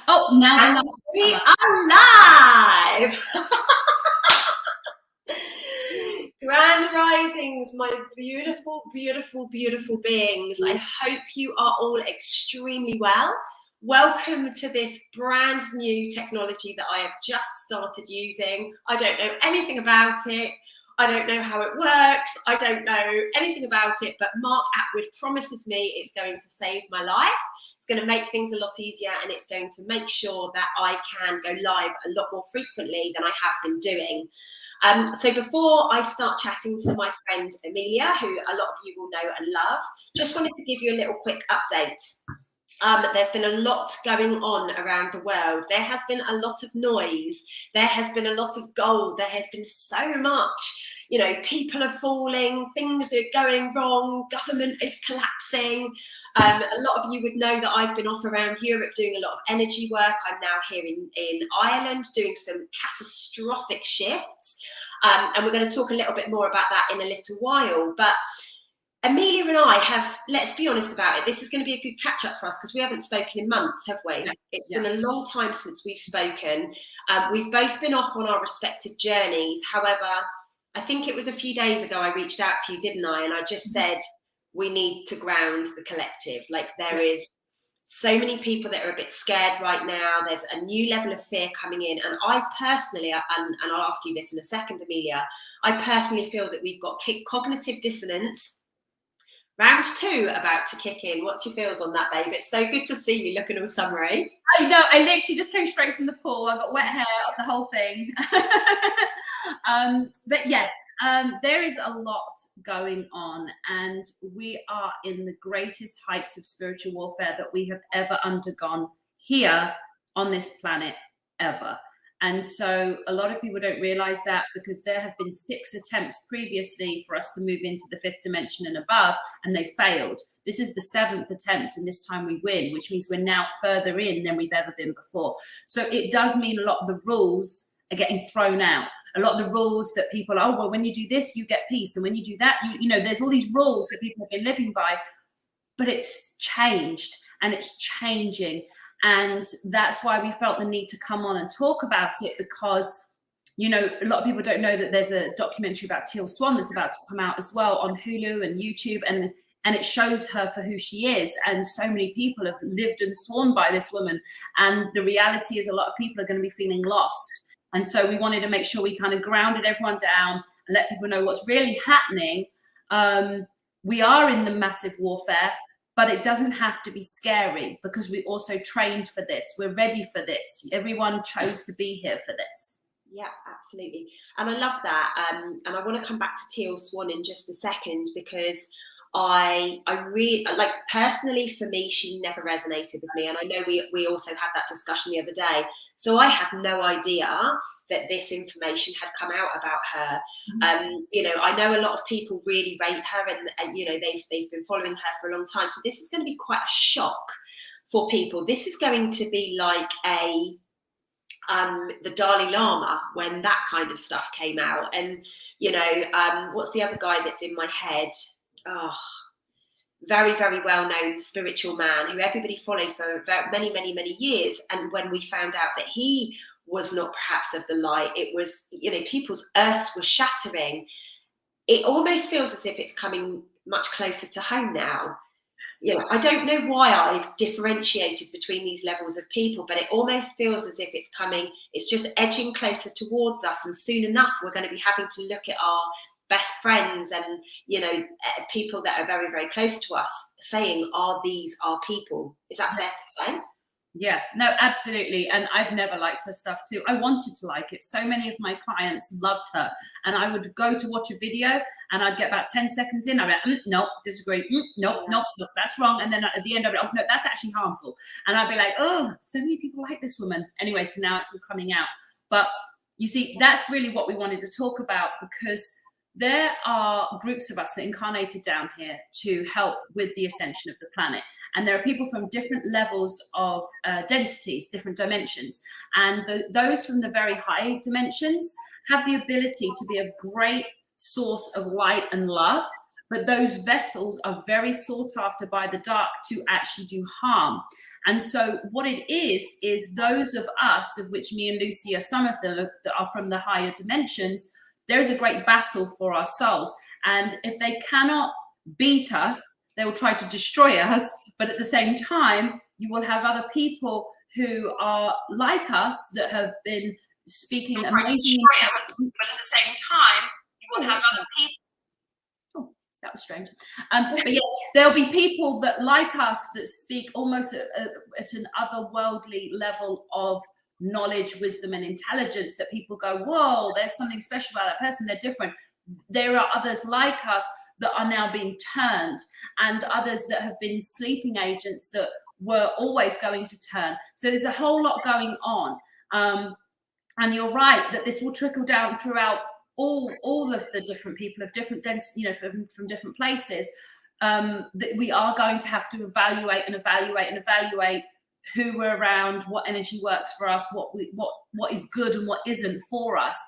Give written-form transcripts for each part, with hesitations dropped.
Oh, now And the we are live! Grand risings, my beautiful, beautiful, beautiful beings. I hope you are all extremely well. Welcome to this brand new technology that I have just started using. I don't know anything about it. I don't know how it works. I don't know anything about it, but Mark Atwood promises me it's going to save my life. It's going to make things a lot easier, and it's going to make sure that I can go live a lot more frequently than I have been doing. So before I start chatting to my friend Amelia, who a lot of you will know and love, just wanted to give you a little quick update. There's been a lot going on around the world. There has been a lot of noise. There has been a lot of gold. There has been so much. You know, people are falling, things are going wrong, government is collapsing. A lot of you would know that I've been off around Europe doing a lot of energy work. I'm now here in Ireland doing some catastrophic shifts. And we're going to talk a little bit more about that in a little while. But Amelia and I have, let's be honest about it, this is going to be a good catch up for us because we haven't spoken in months, have we? It's been a long time since we've spoken. We've both been off on our respective journeys. However, I think it was a few days ago I reached out to you, didn't I? And I just said, we need to ground the collective. Like there is so many people that are a bit scared right now. There's a new level of fear coming in. And I personally, and I'll ask you this in a second, Amelia, I personally feel that we've got cognitive dissonance. Round 2 about to kick in. What's your feels on that, babe? It's so good to see you looking all summery. I know, I literally just came straight from the pool. I got wet hair, the whole thing. But yes, there is a lot going on, and we are in the greatest heights of spiritual warfare that we have ever undergone here on this planet, ever. And so a lot of people don't realize that because there have been 6 attempts previously for us to move into the 5th dimension and above, and they failed. This is the 7th attempt, and this time we win, which means we're now further in than we've ever been before. So it does mean a lot of the rules are getting thrown out. A lot of the rules that people, oh, well, when you do this, you get peace. And when you do that, you know, there's all these rules that people have been living by, but it's changed and it's changing. And that's why we felt the need to come on and talk about it, because, you know, a lot of people don't know that there's a documentary about Teal Swan that's about to come out as well on Hulu and YouTube, and it shows her for who she is. And so many people have lived and sworn by this woman. And the reality is a lot of people are going to be feeling lost. And so we wanted to make sure we kind of grounded everyone down and let people know what's really happening. We are in the massive warfare, but it doesn't have to be scary because we also trained for this. We're ready for this. Everyone chose to be here for this. Yeah, absolutely. And I love that. And I want to come back to Teal Swan in just a second, because I really, like, personally for me, she never resonated with me. And I know we also had that discussion the other day. So I had no idea that this information had come out about her. You know, I know a lot of people really rate her, and you know, they've been following her for a long time. So this is going to be quite a shock for people. This is going to be like the Dalai Lama when that kind of stuff came out. And, you know, what's the other guy that's in my head? Oh, very, very well-known spiritual man who everybody followed for many, many, many years. And when we found out that he was not perhaps of the light, it was, you know, people's earths were shattering. It almost feels as if it's coming much closer to home now. You know, I don't know why I've differentiated between these levels of people, but it almost feels as if it's just edging closer towards us. And soon enough, we're going to be having to look at our best friends and, you know, people that are very, very close to us saying, are these our people? Is that fair to say? Yeah, no, absolutely. And I've never liked her stuff too. I wanted to like it. So many of my clients loved her. And I would go to watch a video and I'd get about 10 seconds in. I'd be like, no, disagree. No, that's wrong. And then at the end of it, oh, no, that's actually harmful. And I'd be like, oh, so many people like this woman. Anyway, so now it's all coming out. But you see, that's really what we wanted to talk about, because there are groups of us that incarnated down here to help with the ascension of the planet. And there are people from different levels of densities, different dimensions. And those from the very high dimensions have the ability to be a great source of light and love. but those vessels are very sought after by the dark to actually do harm. And so what it is those of us, of which me and Lucy are some of them, that are from the higher dimensions, there's a great battle for our souls. And if they cannot beat us, they will try to destroy us. But at the same time, you will have other people who are like us that have been speaking amazing. But at the same time, you will have other people. Oh, that was strange. But yeah, there'll be people that, like us, that speak almost at an otherworldly level of knowledge, wisdom, and intelligence, that people go, whoa, there's something special about that person. They're different. There are others like us that are now being turned, and others that have been sleeping agents that were always going to turn. So there's a whole lot going on. And you're right that this will trickle down throughout all of the different people of different density, from different places. That we are going to have to evaluate who we're around, what energy works for us, what is good and what isn't for us.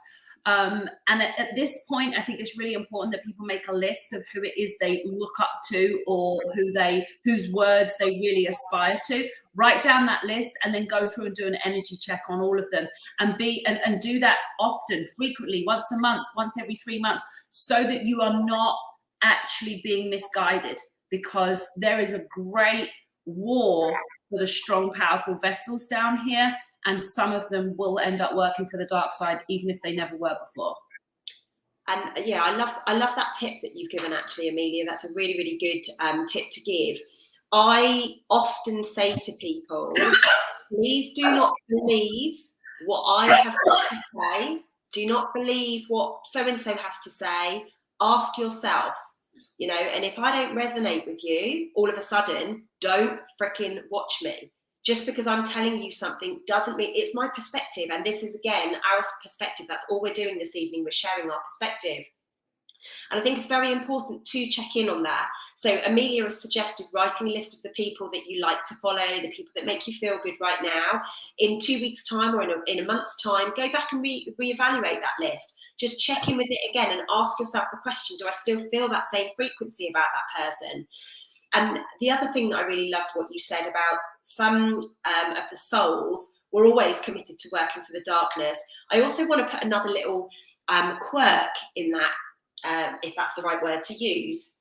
And at this point, I think it's really important that people make a list of who it is they look up to, or whose words they really aspire to. Write down that list and then go through and do an energy check on all of them, and do that often, frequently, once a month, once every 3 months, so that you are not actually being misguided, because there is a great war for the strong, powerful vessels down here. And some of them will end up working for the dark side, even if they never were before. And yeah, I love that tip that you've given, actually, Amelia. That's a really, really good tip to give. I often say to people, please do not believe what I have to say. Do not believe what so-and-so has to say. Ask yourself, and if I don't resonate with you, all of a sudden, don't freaking watch me. Just because I'm telling you something doesn't mean it's my perspective. And this is, again, our perspective. That's all we're doing this evening. We're sharing our perspective. And I think it's very important to check in on that. So Amelia has suggested writing a list of the people that you like to follow, the people that make you feel good right now. In 2 weeks' time, or in a month's time, go back and reevaluate that list. Just check in with it again and ask yourself the question, do I still feel that same frequency about that person? And the other thing that I really loved what you said about some of the souls were always committed to working for the darkness. I also want to put another little quirk in that, if that's the right word to use.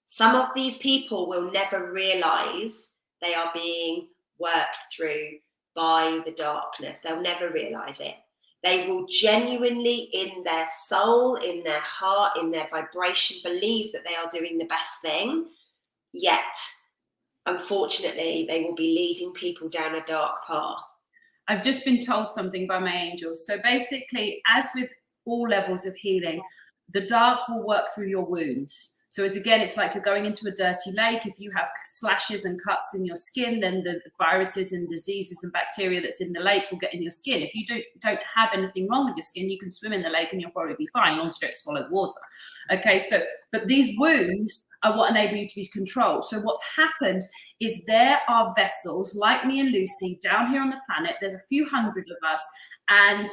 Some of these people will never realize they are being worked through by the darkness. They'll never realize it. They will genuinely, in their soul, in their heart, in their vibration, believe that they are doing the best thing. Yet, unfortunately, they will be leading people down a dark path. I've just been told something by my angels. So basically, as with all levels of healing, the dark will work through your wounds. So it's like you're going into a dirty lake. If you have slashes and cuts in your skin, then the viruses and diseases and bacteria that's in the lake will get in your skin. If you don't have anything wrong with your skin, you can swim in the lake and you'll probably be fine, as long as you don't swallow the water. Okay, but these wounds are what enable you to be controlled. So what's happened is there are vessels like me and Lucy down here on the planet. There's a few hundred of us. And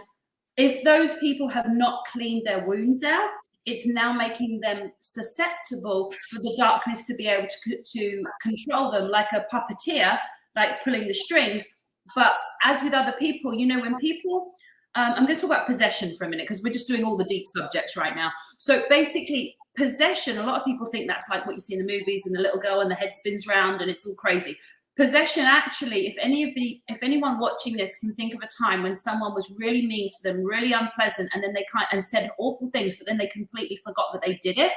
if those people have not cleaned their wounds out, it's now making them susceptible for the darkness to be able to control them, like a puppeteer, like pulling the strings. But as with other people, when people, I'm going to talk about possession for a minute, because we're just doing all the deep subjects right now. So basically, possession, a lot of people think that's like what you see in the movies, and the little girl and the head spins round and it's all crazy. Possession, actually, if anyone watching this can think of a time when someone was really mean to them, really unpleasant, and then and said awful things, but then they completely forgot that they did it,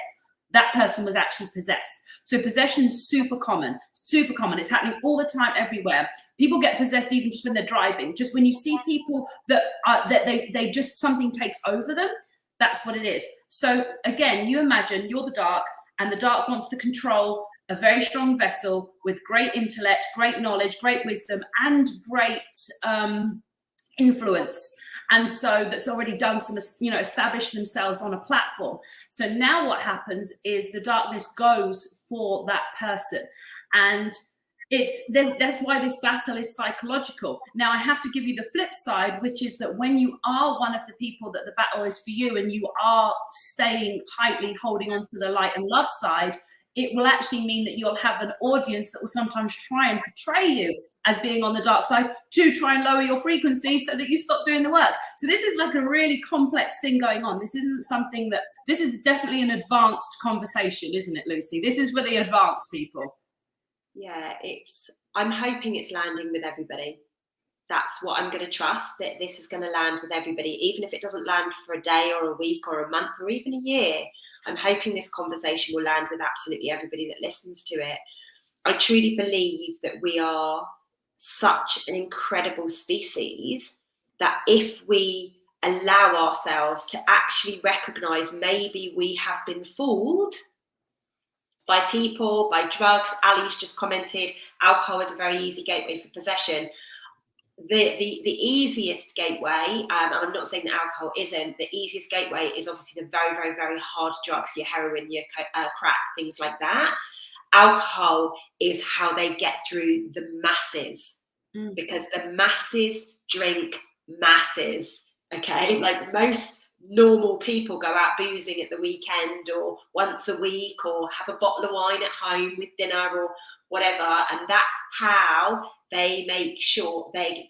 that person was actually possessed. So possession's super common. It's happening all the time, everywhere. People get possessed even just when they're driving. Just when you see people that they just, something takes over them, that's what it is. So again, you imagine you're the dark, and the dark wants to control a very strong vessel with great intellect, great knowledge, great wisdom, and great influence. And so that's already done some, established themselves on a platform. So now what happens is the darkness goes for that person. And that's why this battle is psychological. Now I have to give you the flip side, which is that when you are one of the people that the battle is for you, and you are staying tightly holding on to the light and love side, it will actually mean that you'll have an audience that will sometimes try and portray you as being on the dark side to try and lower your frequency so that you stop doing the work. So this is like a really complex thing going on. This isn't something that, this is definitely an advanced conversation, isn't it, Lucy? This is for the advanced people. Yeah, I'm hoping it's landing with everybody. That's what I'm going to trust, that this is going to land with everybody, even if it doesn't land for a day or a week or a month or even a year. I'm hoping this conversation will land with absolutely everybody that listens to it. I truly believe that we are such an incredible species that if we allow ourselves to actually recognize maybe we have been fooled by people, by drugs. Ali's just commented, alcohol is a very easy gateway for possession. The easiest gateway, and I'm not saying that alcohol isn't, the easiest gateway is obviously the very, very, very hard drugs, your heroin, your crack, things like that. Alcohol is how they get through the masses, because the masses drink masses, okay? Like most normal people go out boozing at the weekend or once a week or have a bottle of wine at home with dinner or whatever, and that's how they make sure they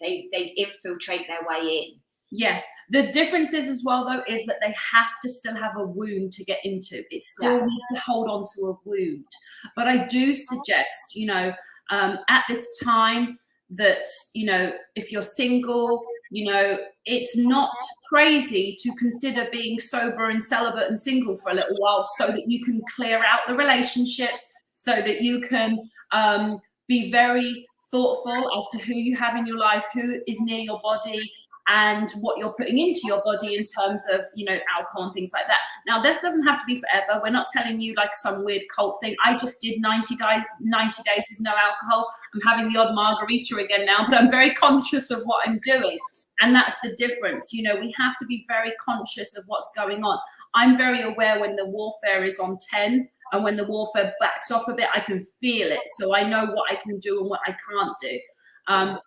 infiltrate their way in. Yes, the difference is as well though is that they have to still have a wound to get into. It still needs to hold on to a wound. But I do suggest, you know, at this time that, you know, if you're single, you know, it's not crazy to consider being sober and celibate and single for a little while so that you can clear out the relationships, so that you can be very thoughtful as to who you have in your life, who is near your body, and what you're putting into your body in terms of, you know, alcohol and things like that. Now, this doesn't have to be forever. We're not telling you like some weird cult thing. I just did 90 days with no alcohol. I'm having the odd margarita again now, but I'm very conscious of what I'm doing. And that's the difference. You know, we have to be very conscious of what's going on. I'm very aware when the warfare is on 10, and when the warfare backs off a bit, I can feel it. So I know what I can do and what I can't do.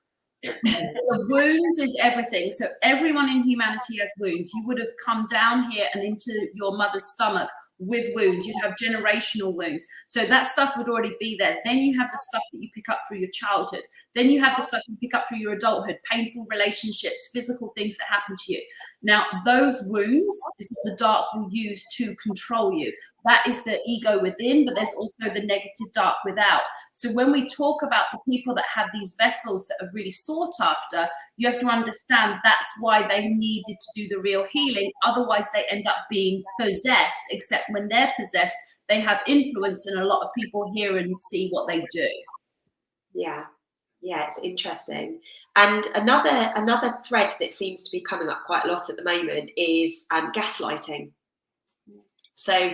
The wounds is everything. So everyone in humanity has wounds. You would have come down here and into your mother's stomach with wounds. You'd have generational wounds. So that stuff would already be there. Then you have the stuff that you pick up through your childhood. Then you have the stuff you pick up through your adulthood, painful relationships, physical things that happen to you. Now, those wounds is what the dark will use to control you. That is the ego within, but there's also the negative dark without. So when we talk about the people that have these vessels that are really sought after, you have to understand that's why they needed to do the real healing. Otherwise, they end up being possessed, except when they're possessed, they have influence, and a lot of people hear and see what they do. Yeah, it's interesting. And another thread that seems to be coming up quite a lot at the moment is gaslighting. So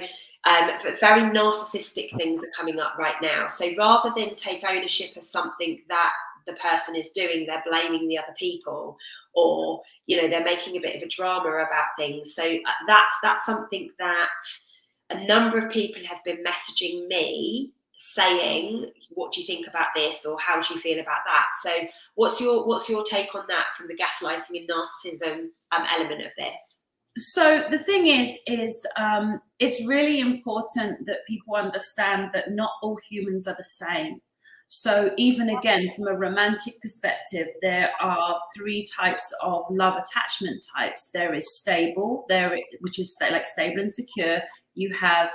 very narcissistic things are coming up right now. So rather than take ownership of something that the person is doing, they're blaming the other people, or, you know, they're making a bit of a drama about things. So that's something that a number of people have been messaging me saying, what do you think about this, or how do you feel about that? So what's your take on that from the gaslighting and narcissism element of this? So the thing is it's really important that people understand that not all humans are the same. So even again, from a romantic perspective, there are 3 types of love attachment types. There is stable, which is like stable and secure. You have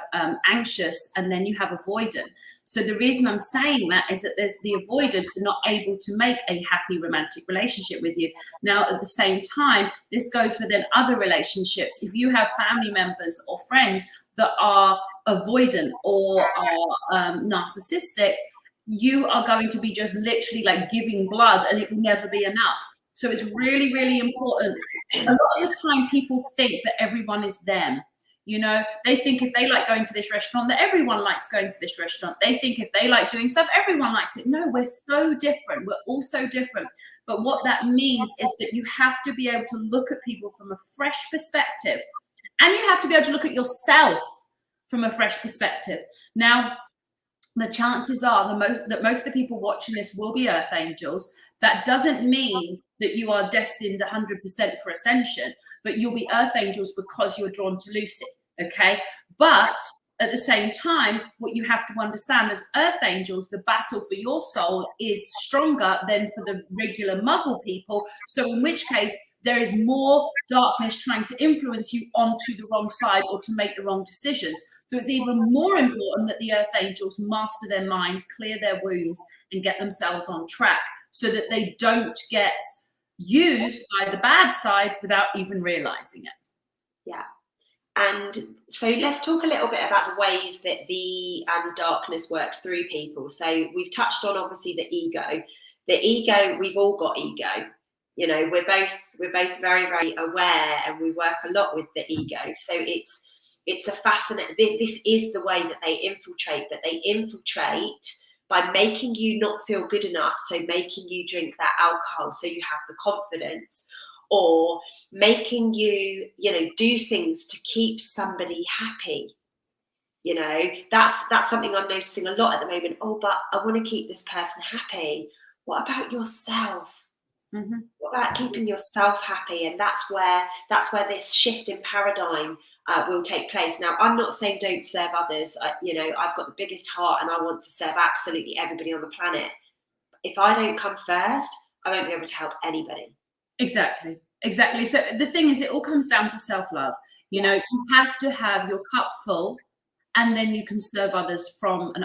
anxious, and then you have avoidant. So the reason I'm saying that is that there's the avoidants are not able to make a happy romantic relationship with you. Now, at the same time, this goes within other relationships. If you have family members or friends that are avoidant or are narcissistic, you are going to be just literally like giving blood, and it will never be enough. So it's really, really important. A lot of the time people think that everyone is them. You know, they think if they like going to this restaurant, that everyone likes going to this restaurant. They think if they like doing stuff, everyone likes it. No, we're so different. We're all so different. But what that means is that you have to be able to look at people from a fresh perspective, and you have to be able to look at yourself from a fresh perspective. Now, the chances are that most of the people watching this will be earth angels. That doesn't mean that you are destined 100% for ascension, but you'll be earth angels because you're drawn to Lucy, okay? But at the same time, what you have to understand as earth angels, the battle for your soul is stronger than for the regular muggle people. So in which case, there is more darkness trying to influence you onto the wrong side or to make the wrong decisions. So it's even more important that the earth angels master their mind, clear their wounds, and get themselves on track so that they don't get used by the bad side without even realizing it. Yeah. And so let's talk a little bit about the ways that the darkness works through people. So we've touched on obviously the ego. The ego, we've all got ego. You know, we're both very, very aware, and we work a lot with the ego. So it's a fascinating. This is the way that they infiltrate, but they infiltrate by making you not feel good enough. So making you drink that alcohol so you have the confidence, or making you, do things to keep somebody happy. That's something I'm noticing a lot at the moment. Oh, but I want to keep this person happy. What about yourself? Mm-hmm. What about keeping yourself happy? And that's where this shift in paradigm will take place. Now, I'm not saying don't serve others. I've got the biggest heart and I want to serve absolutely everybody on the planet. If I don't come first, I won't be able to help anybody. Exactly. So the thing is, it all comes down to self-love. You have to have your cup full, and then you can serve others from an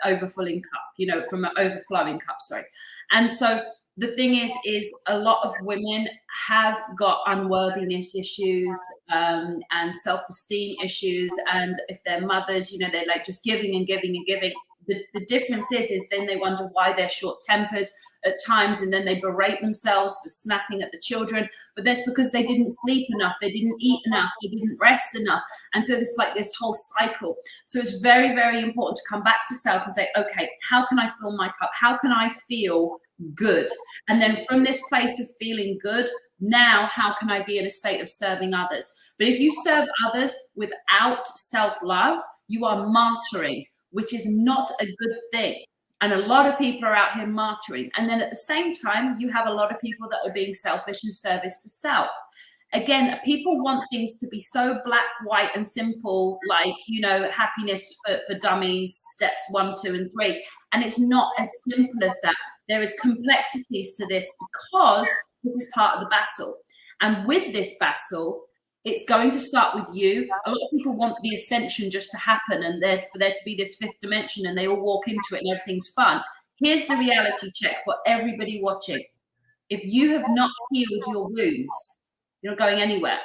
overflowing cup, sorry. And so the thing is a lot of women have got unworthiness issues and self-esteem issues. And if they're mothers, they're like just giving and giving and giving. The difference is then they wonder why they're short-tempered at times, and then they berate themselves for snapping at the children. But that's because they didn't sleep enough, they didn't eat enough, they didn't rest enough. And so it's like this whole cycle. So it's very, very important to come back to self and say, okay, how can I fill my cup? How can I feel good? And then from this place of feeling good, now how can I be in a state of serving others? But if you serve others without self-love, you are martyring, which is not a good thing. And a lot of people are out here martyring. And then at the same time, you have a lot of people that are being selfish in service to self. Again, people want things to be so black, white, and simple, like, happiness for dummies, steps 1, 2, and 3. And it's not as simple as that. There is complexities to this because this is part of the battle. And with this battle, it's going to start with you. A lot of people want the ascension just to happen and for there to be this 5th dimension and they all walk into it and everything's fun. Here's the reality check for everybody watching. If you have not healed your wounds, you're not going anywhere,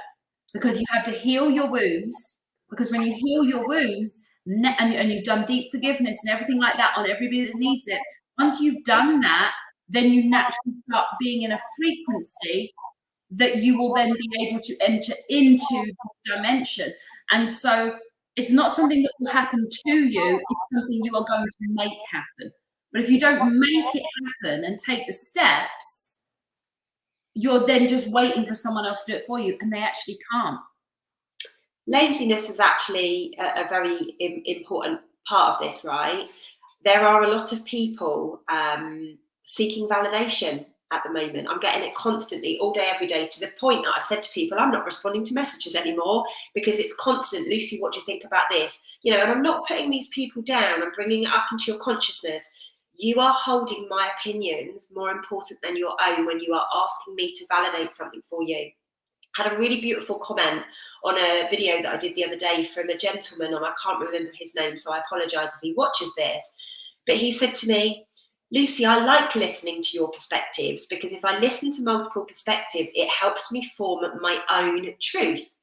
because you have to heal your wounds. Because when you heal your wounds and you've done deep forgiveness and everything like that on everybody that needs it, once you've done that, then you naturally start being in a frequency that you will then be able to enter into this dimension. And so it's not something that will happen to you, it's something you are going to make happen. But if you don't make it happen and take the steps, you're then just waiting for someone else to do it for you, and they actually can't. Laziness is actually a very important part of this, right? There are a lot of people seeking validation at the moment. I'm getting it constantly, all day, every day, to the point that I've said to people, I'm not responding to messages anymore because it's constant. Lucy, what do you think about this? And I'm not putting these people down. I'm bringing it up into your consciousness. You are holding my opinions more important than your own when you are asking me to validate something for you. I had a really beautiful comment on a video that I did the other day from a gentleman, and I can't remember his name, so I apologize if he watches this. But he said to me, Lucy, I like listening to your perspectives because if I listen to multiple perspectives, it helps me form my own truth.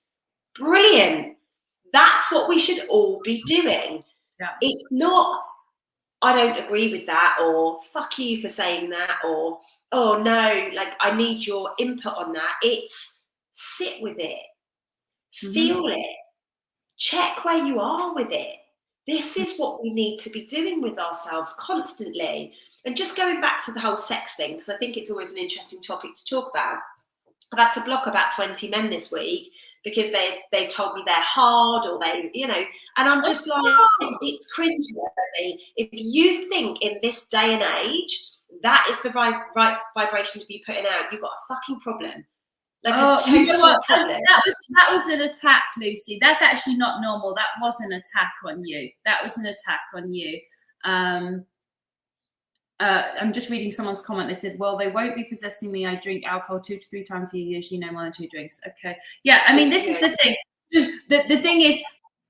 Brilliant. That's what we should all be doing. Yeah. It's not, I don't agree with that, or fuck you for saying that, or, oh no, like I need your input on that. It's sit with it, feel it, check where you are with it. This is what we need to be doing with ourselves constantly. And just going back to the whole sex thing, because I think it's always an interesting topic to talk about. I've had to block about 20 men this week because they've told me they're hard, or they, you know, and I'm just like, it's cringeworthy. If you think in this day and age that is the right vibration to be putting out, you've got a fucking problem. Like a total you know what? problem. That was an attack, Lucy. That's actually not normal. That was an attack on you. That was an attack on you. I'm just reading someone's comment. They said, well, they won't be possessing me. I drink alcohol 2 to 3 times a year, usually no more than 2 drinks. Okay. Yeah, I mean, this is the thing. The thing is,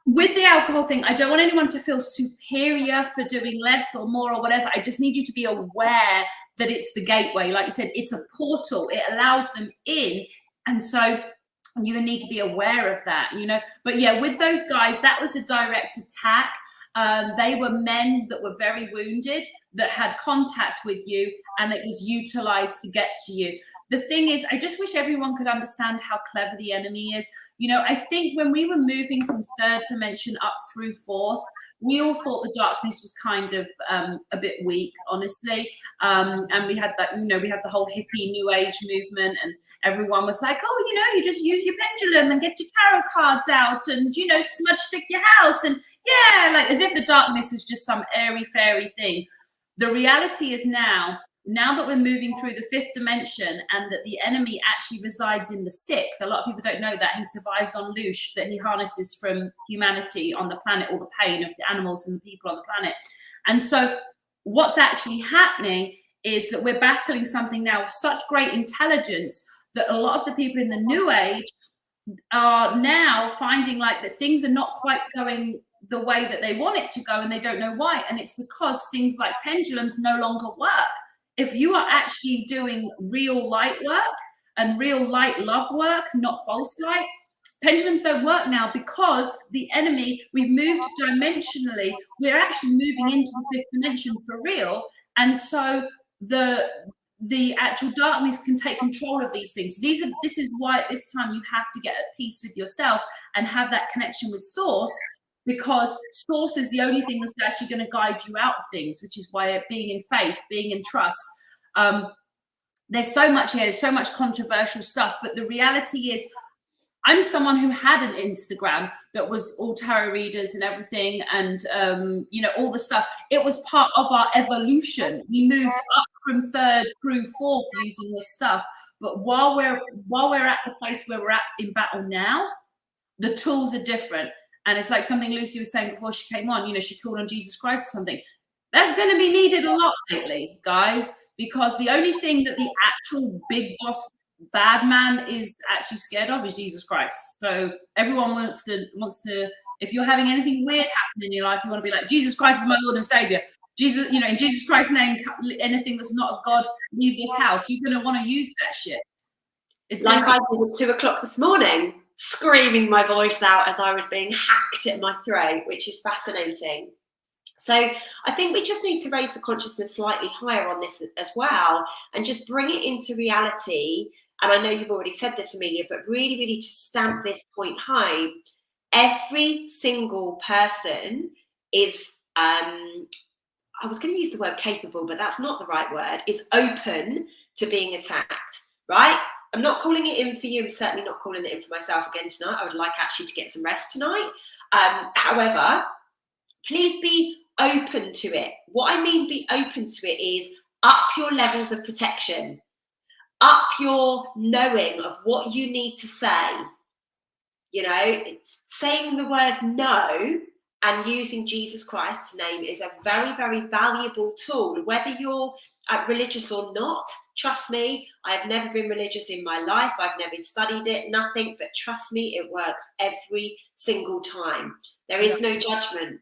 with the alcohol thing, I don't want anyone to feel superior for doing less or more or whatever. I just need you to be aware that it's the gateway. Like you said, it's a portal. It allows them in. And so you need to be aware of that, you know. But yeah, with those guys, that was a direct attack. They were men that were very wounded, that had contact with you, and it was utilized to get to you. The thing is, I just wish everyone could understand how clever the enemy is. You know, I think when we were moving from 3rd dimension up through 4th, we all thought the darkness was kind of a bit weak, honestly. And we had that, you know, we had the whole hippie new age movement, and everyone was like, oh, you know, you just use your pendulum and get your tarot cards out and, you know, smudge stick your house. And yeah, like as if the darkness is just some airy fairy thing. The reality is now that we're moving through the 5th dimension, and that the enemy actually resides in the 6th. A lot of people don't know that he survives on Lush, that he harnesses from humanity on the planet, all the pain of the animals and the people on the planet. And so what's actually happening is that we're battling something now of such great intelligence that a lot of the people in the new age are now finding like that things are not quite going the way that they want it to go, and they don't know why. And it's because things like pendulums no longer work. If you are actually doing real light work and real light love work, not false light, pendulums don't work now, because the enemy, we've moved dimensionally. We're actually moving into the 5th dimension for real. And so the actual darkness can take control of these things. This is why at this time you have to get at peace with yourself and have that connection with Source, because Source is the only thing that's actually going to guide you out of things, which is why being in faith, being in trust. There's so much here, there's so much controversial stuff, but the reality is I'm someone who had an Instagram that was all tarot readers and everything, and you know, all the stuff. It was part of our evolution. We moved up from 3rd through 4th using this stuff. But while we're at the place where we're at in battle now, the tools are different. And it's like something Lucy was saying before she came on, you know, she called on Jesus Christ or something. That's going to be needed a lot lately, guys, because the only thing that the actual big boss bad man is actually scared of is Jesus Christ. So everyone wants to, if you're having anything weird happen in your life, you want to be like, Jesus Christ is my Lord and Savior. Jesus, you know, in Jesus Christ's name, anything that's not of God, leave this house. You're going to want to use that shit. It's like I did at 2 o'clock this morning, screaming my voice out as I was being hacked at my throat, which is fascinating. So I think we just need to raise the consciousness slightly higher on this as well, and just bring it into reality. And I know you've already said this, Amelia, but really, really to stamp this point home, every single person is, I was going to use the word capable, but that's not the right word, is open to being attacked, right? I'm not calling it in for you. I'm certainly not calling it in for myself again tonight. I would like actually to get some rest tonight. However, please be open to it. What I mean be open to it is up your levels of protection, up your knowing of what you need to say. You know, saying the word no and using Jesus Christ's name is a very, very valuable tool, whether you're religious or not. Trust me, I have never been religious in my life. I've never studied it, nothing, but trust me, it works every single time. There is no judgment,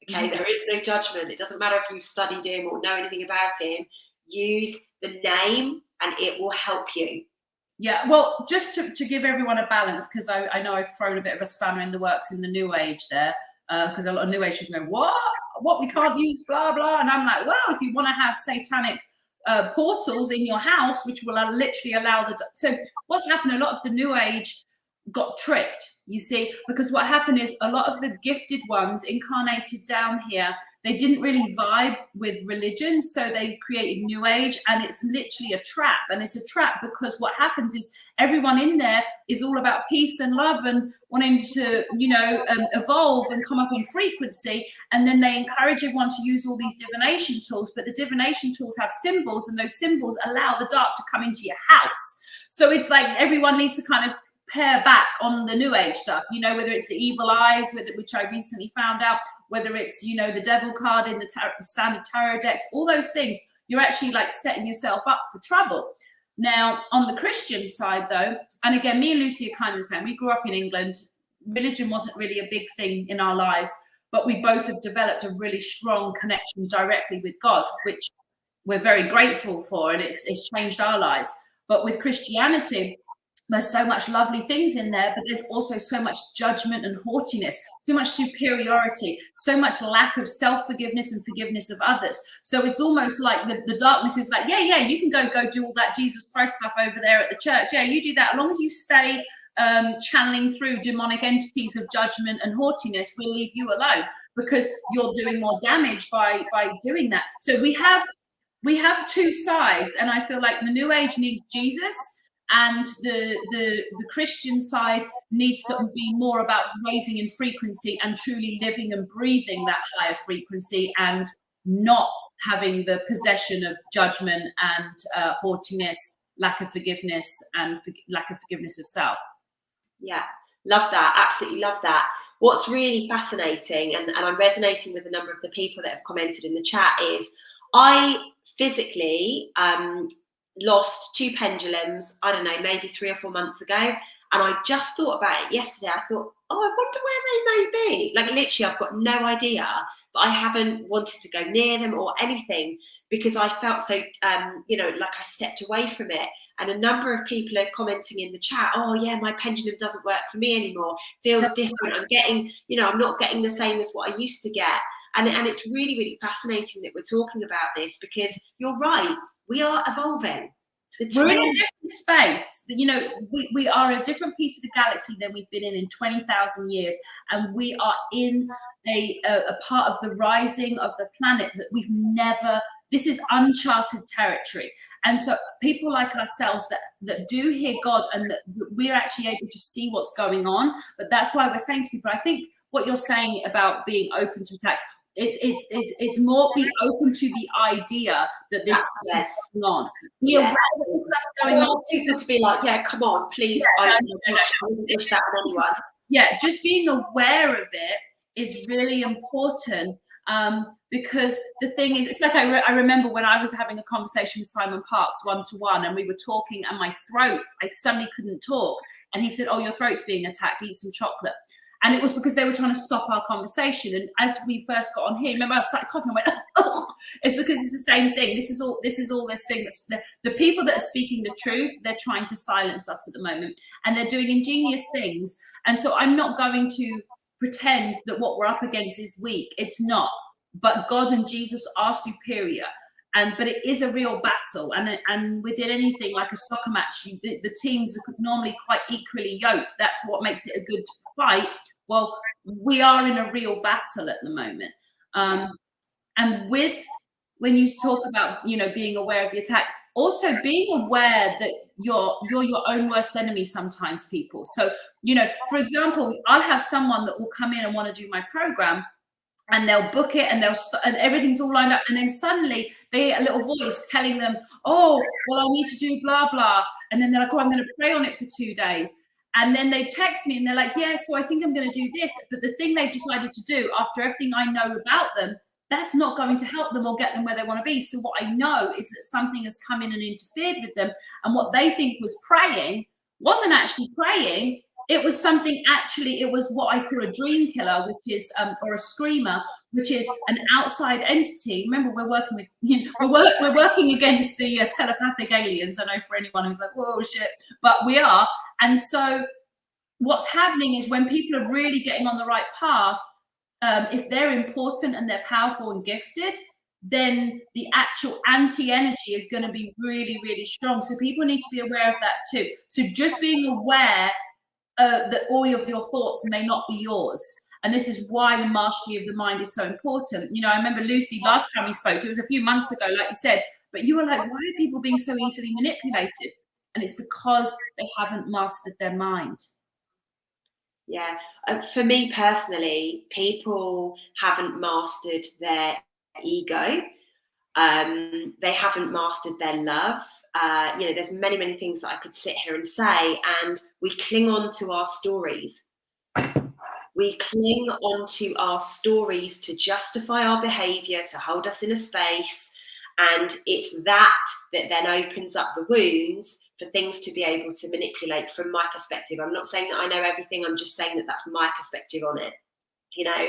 okay? There is no judgment. It doesn't matter if you've studied him or know anything about him. Use the name and it will help you. Yeah, well, just to give everyone a balance, because I know I've thrown a bit of a spanner in the works in the New Age there, because a lot of New Age people go, what, we can't use blah, blah. And I'm like, well, if you want to have satanic portals in your house, which will literally allow so what's happened, a lot of the New Age got tricked, you see, because what happened is a lot of the gifted ones incarnated down here they didn't really vibe with religion, so they created New Age, and it's literally a trap. And it's a trap because what happens is everyone in there is all about peace and love and wanting to, evolve and come up in frequency. And then they encourage everyone to use all these divination tools, but the divination tools have symbols, and those symbols allow the dark to come into your house. So it's like everyone needs to kind of pare back on the New Age stuff, whether it's the evil eyes, which I recently found out, whether it's, the devil card in the standard tarot decks, all those things, you're actually like setting yourself up for trouble. Now, on the Christian side, though, and again, me and Lucy are kind of the same. We grew up in England. Religion wasn't really a big thing in our lives, but we both have developed a really strong connection directly with God, which we're very grateful for, and it's changed our lives. But with Christianity, there's so much lovely things in there, but there's also so much judgment and haughtiness, so much superiority, so much lack of self-forgiveness and forgiveness of others. So it's almost like the darkness is like, yeah, you can go do all that Jesus Christ stuff over there at the church. Yeah, you do that. As long as you stay channeling through demonic entities of judgment and haughtiness, we'll leave you alone, because you're doing more damage by doing that. So we have two sides, and I feel like the New Age needs Jesus, and the Christian side needs to be more about raising in frequency and truly living and breathing that higher frequency, and not having the possession of judgment and haughtiness, lack of forgiveness, and lack of forgiveness of self. Yeah, love that. Absolutely love that. What's really fascinating, and I'm resonating with a number of the people that have commented in the chat, is I physically lost 2 pendulums, I don't know, maybe 3 or 4 months ago. And I just thought about it yesterday. I thought, I wonder where they may be. Like, literally, I've got no idea, but I haven't wanted to go near them or anything, because I felt so, like I stepped away from it. And a number of people are commenting in the chat, oh yeah, my pendulum doesn't work for me anymore. Feels different. I'm getting, I'm not getting the same as what I used to get. And it's really, really fascinating that we're talking about this, because you're right. We are evolving. We're in a different space. We are a different piece of the galaxy than we've been in 20,000 years. And we are in a part of the rising of the planet that we've never, this is uncharted territory. And so people like ourselves that do hear God, and that we're actually able to see what's going on. But that's why we're saying to people, I think what you're saying about being open to attack, it's more be open to the idea that this is going on. Be aware that that's going on. People to be like, yeah, come on, please. I wouldn't wish that on anyone. Yeah, just being aware of it is really important, because the thing is, it's like I remember when I was having a conversation with Simon Parks one-to-one, and we were talking, and my throat, I suddenly couldn't talk, and he said, oh, your throat's being attacked, eat some chocolate. And it was because they were trying to stop our conversation. And as we first got on here, remember, I started coughing. I went, oh, it's because it's the same thing. This is all this thing. The people that are speaking the truth, they're trying to silence us at the moment, and they're doing ingenious things. And so I'm not going to pretend that what we're up against is weak. It's not. But God and Jesus are superior. But it is a real battle, and within anything like a soccer match, the teams are normally quite equally yoked. That's what makes it a good fight. Well, we are in a real battle at the moment, and when you talk about being aware of the attack, also being aware that you're your own worst enemy sometimes, people. So for example, I'll have someone that will come in and want to do my program, and they'll book it, and and everything's all lined up, and then suddenly they hear a little voice telling them, oh, well, I need to do blah blah, and then they're like, oh, I'm going to pray on it for 2 days, and then they text me and they're like, yeah, so I think I'm going to do this, but the thing they've decided to do after everything I know about them, that's not going to help them or get them where they want to be. So what I know is that something has come in and interfered with them, and what they think was praying wasn't actually praying. It was something, actually, it was what I call a dream killer, which is, or a screamer, which is an outside entity. Remember, we're working with, we're working against the telepathic aliens. I know for anyone who's like, whoa, shit, but we are. And so what's happening is when people are really getting on the right path, if they're important and they're powerful and gifted, then the actual anti-energy is going to be really, really strong. So people need to be aware of that too. So just being aware that all of your thoughts may not be yours, And this is why the mastery of the mind is so important. You know, I remember, Lucy, last time we spoke, it was a few months ago, like you said, but you were like, why are people being so easily manipulated? And it's because they haven't mastered their mind. Yeah, for me personally, people haven't mastered their ego. They haven't mastered their love. You know, there's many, many things that I could sit here and say, and we cling on to our stories. We cling onto our stories to justify our behavior, to hold us in a space. And it's that then opens up the wounds for things to be able to manipulate from my perspective. I'm not saying that I know everything. I'm just saying that that's my perspective on it. You know,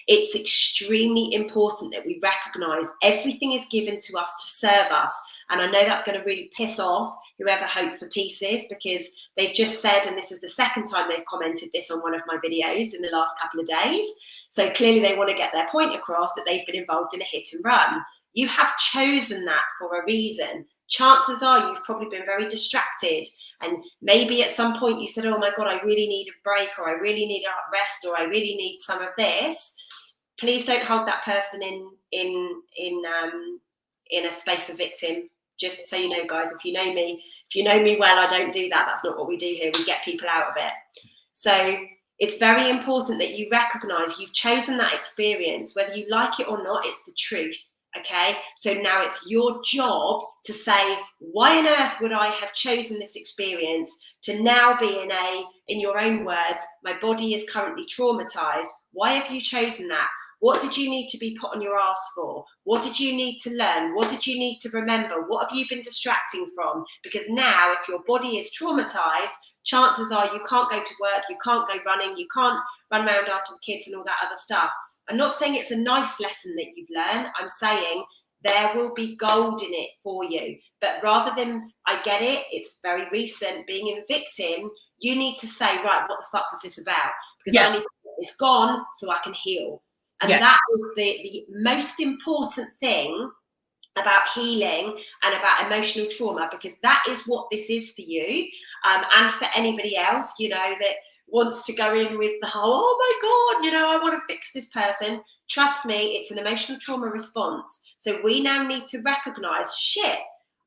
it's extremely important that we recognize everything is given to us to serve us. And I know that's going to really piss off whoever Hope for Peace is, because they've just said, and this is the second time they've commented this on one of my videos in the last couple of days. So clearly they want to get their point across that they've been involved in a hit and run. You have chosen that for a reason. Chances are you've probably been very distracted, and maybe at some point you said, oh my God, I really need a break, or I really need a rest, or I really need some of this. Please don't hold that person in a space of victim. Just so you know, guys, if you know me well, I don't do that. That's not what we do here. We get people out of it. So it's very important that you recognize you've chosen that experience, whether you like it or not. It's the truth. Okay, so now it's your job to say, why on earth would I have chosen this experience to now be in your own words, my body is currently traumatized. Why have you chosen that? What did you need to be put on your ass for? What did you need to learn? What did you need to remember? What have you been distracting from? Because now if your body is traumatized, chances are you can't go to work, you can't go running, you can't run around after the kids and all that other stuff. I'm not saying it's a nice lesson that you've learned. I'm saying there will be gold in it for you. But rather than, I get it, it's very recent, being in victim, you need to say, right, what the fuck was this about? Because I need to get this gone so I can heal. And that is the most important thing about healing and about emotional trauma, because that is what this is for you, and for anybody else, you know, that wants to go in with the whole, oh my God, you know, I want to fix this person. Trust me, it's an emotional trauma response. So we now need to recognize, shit,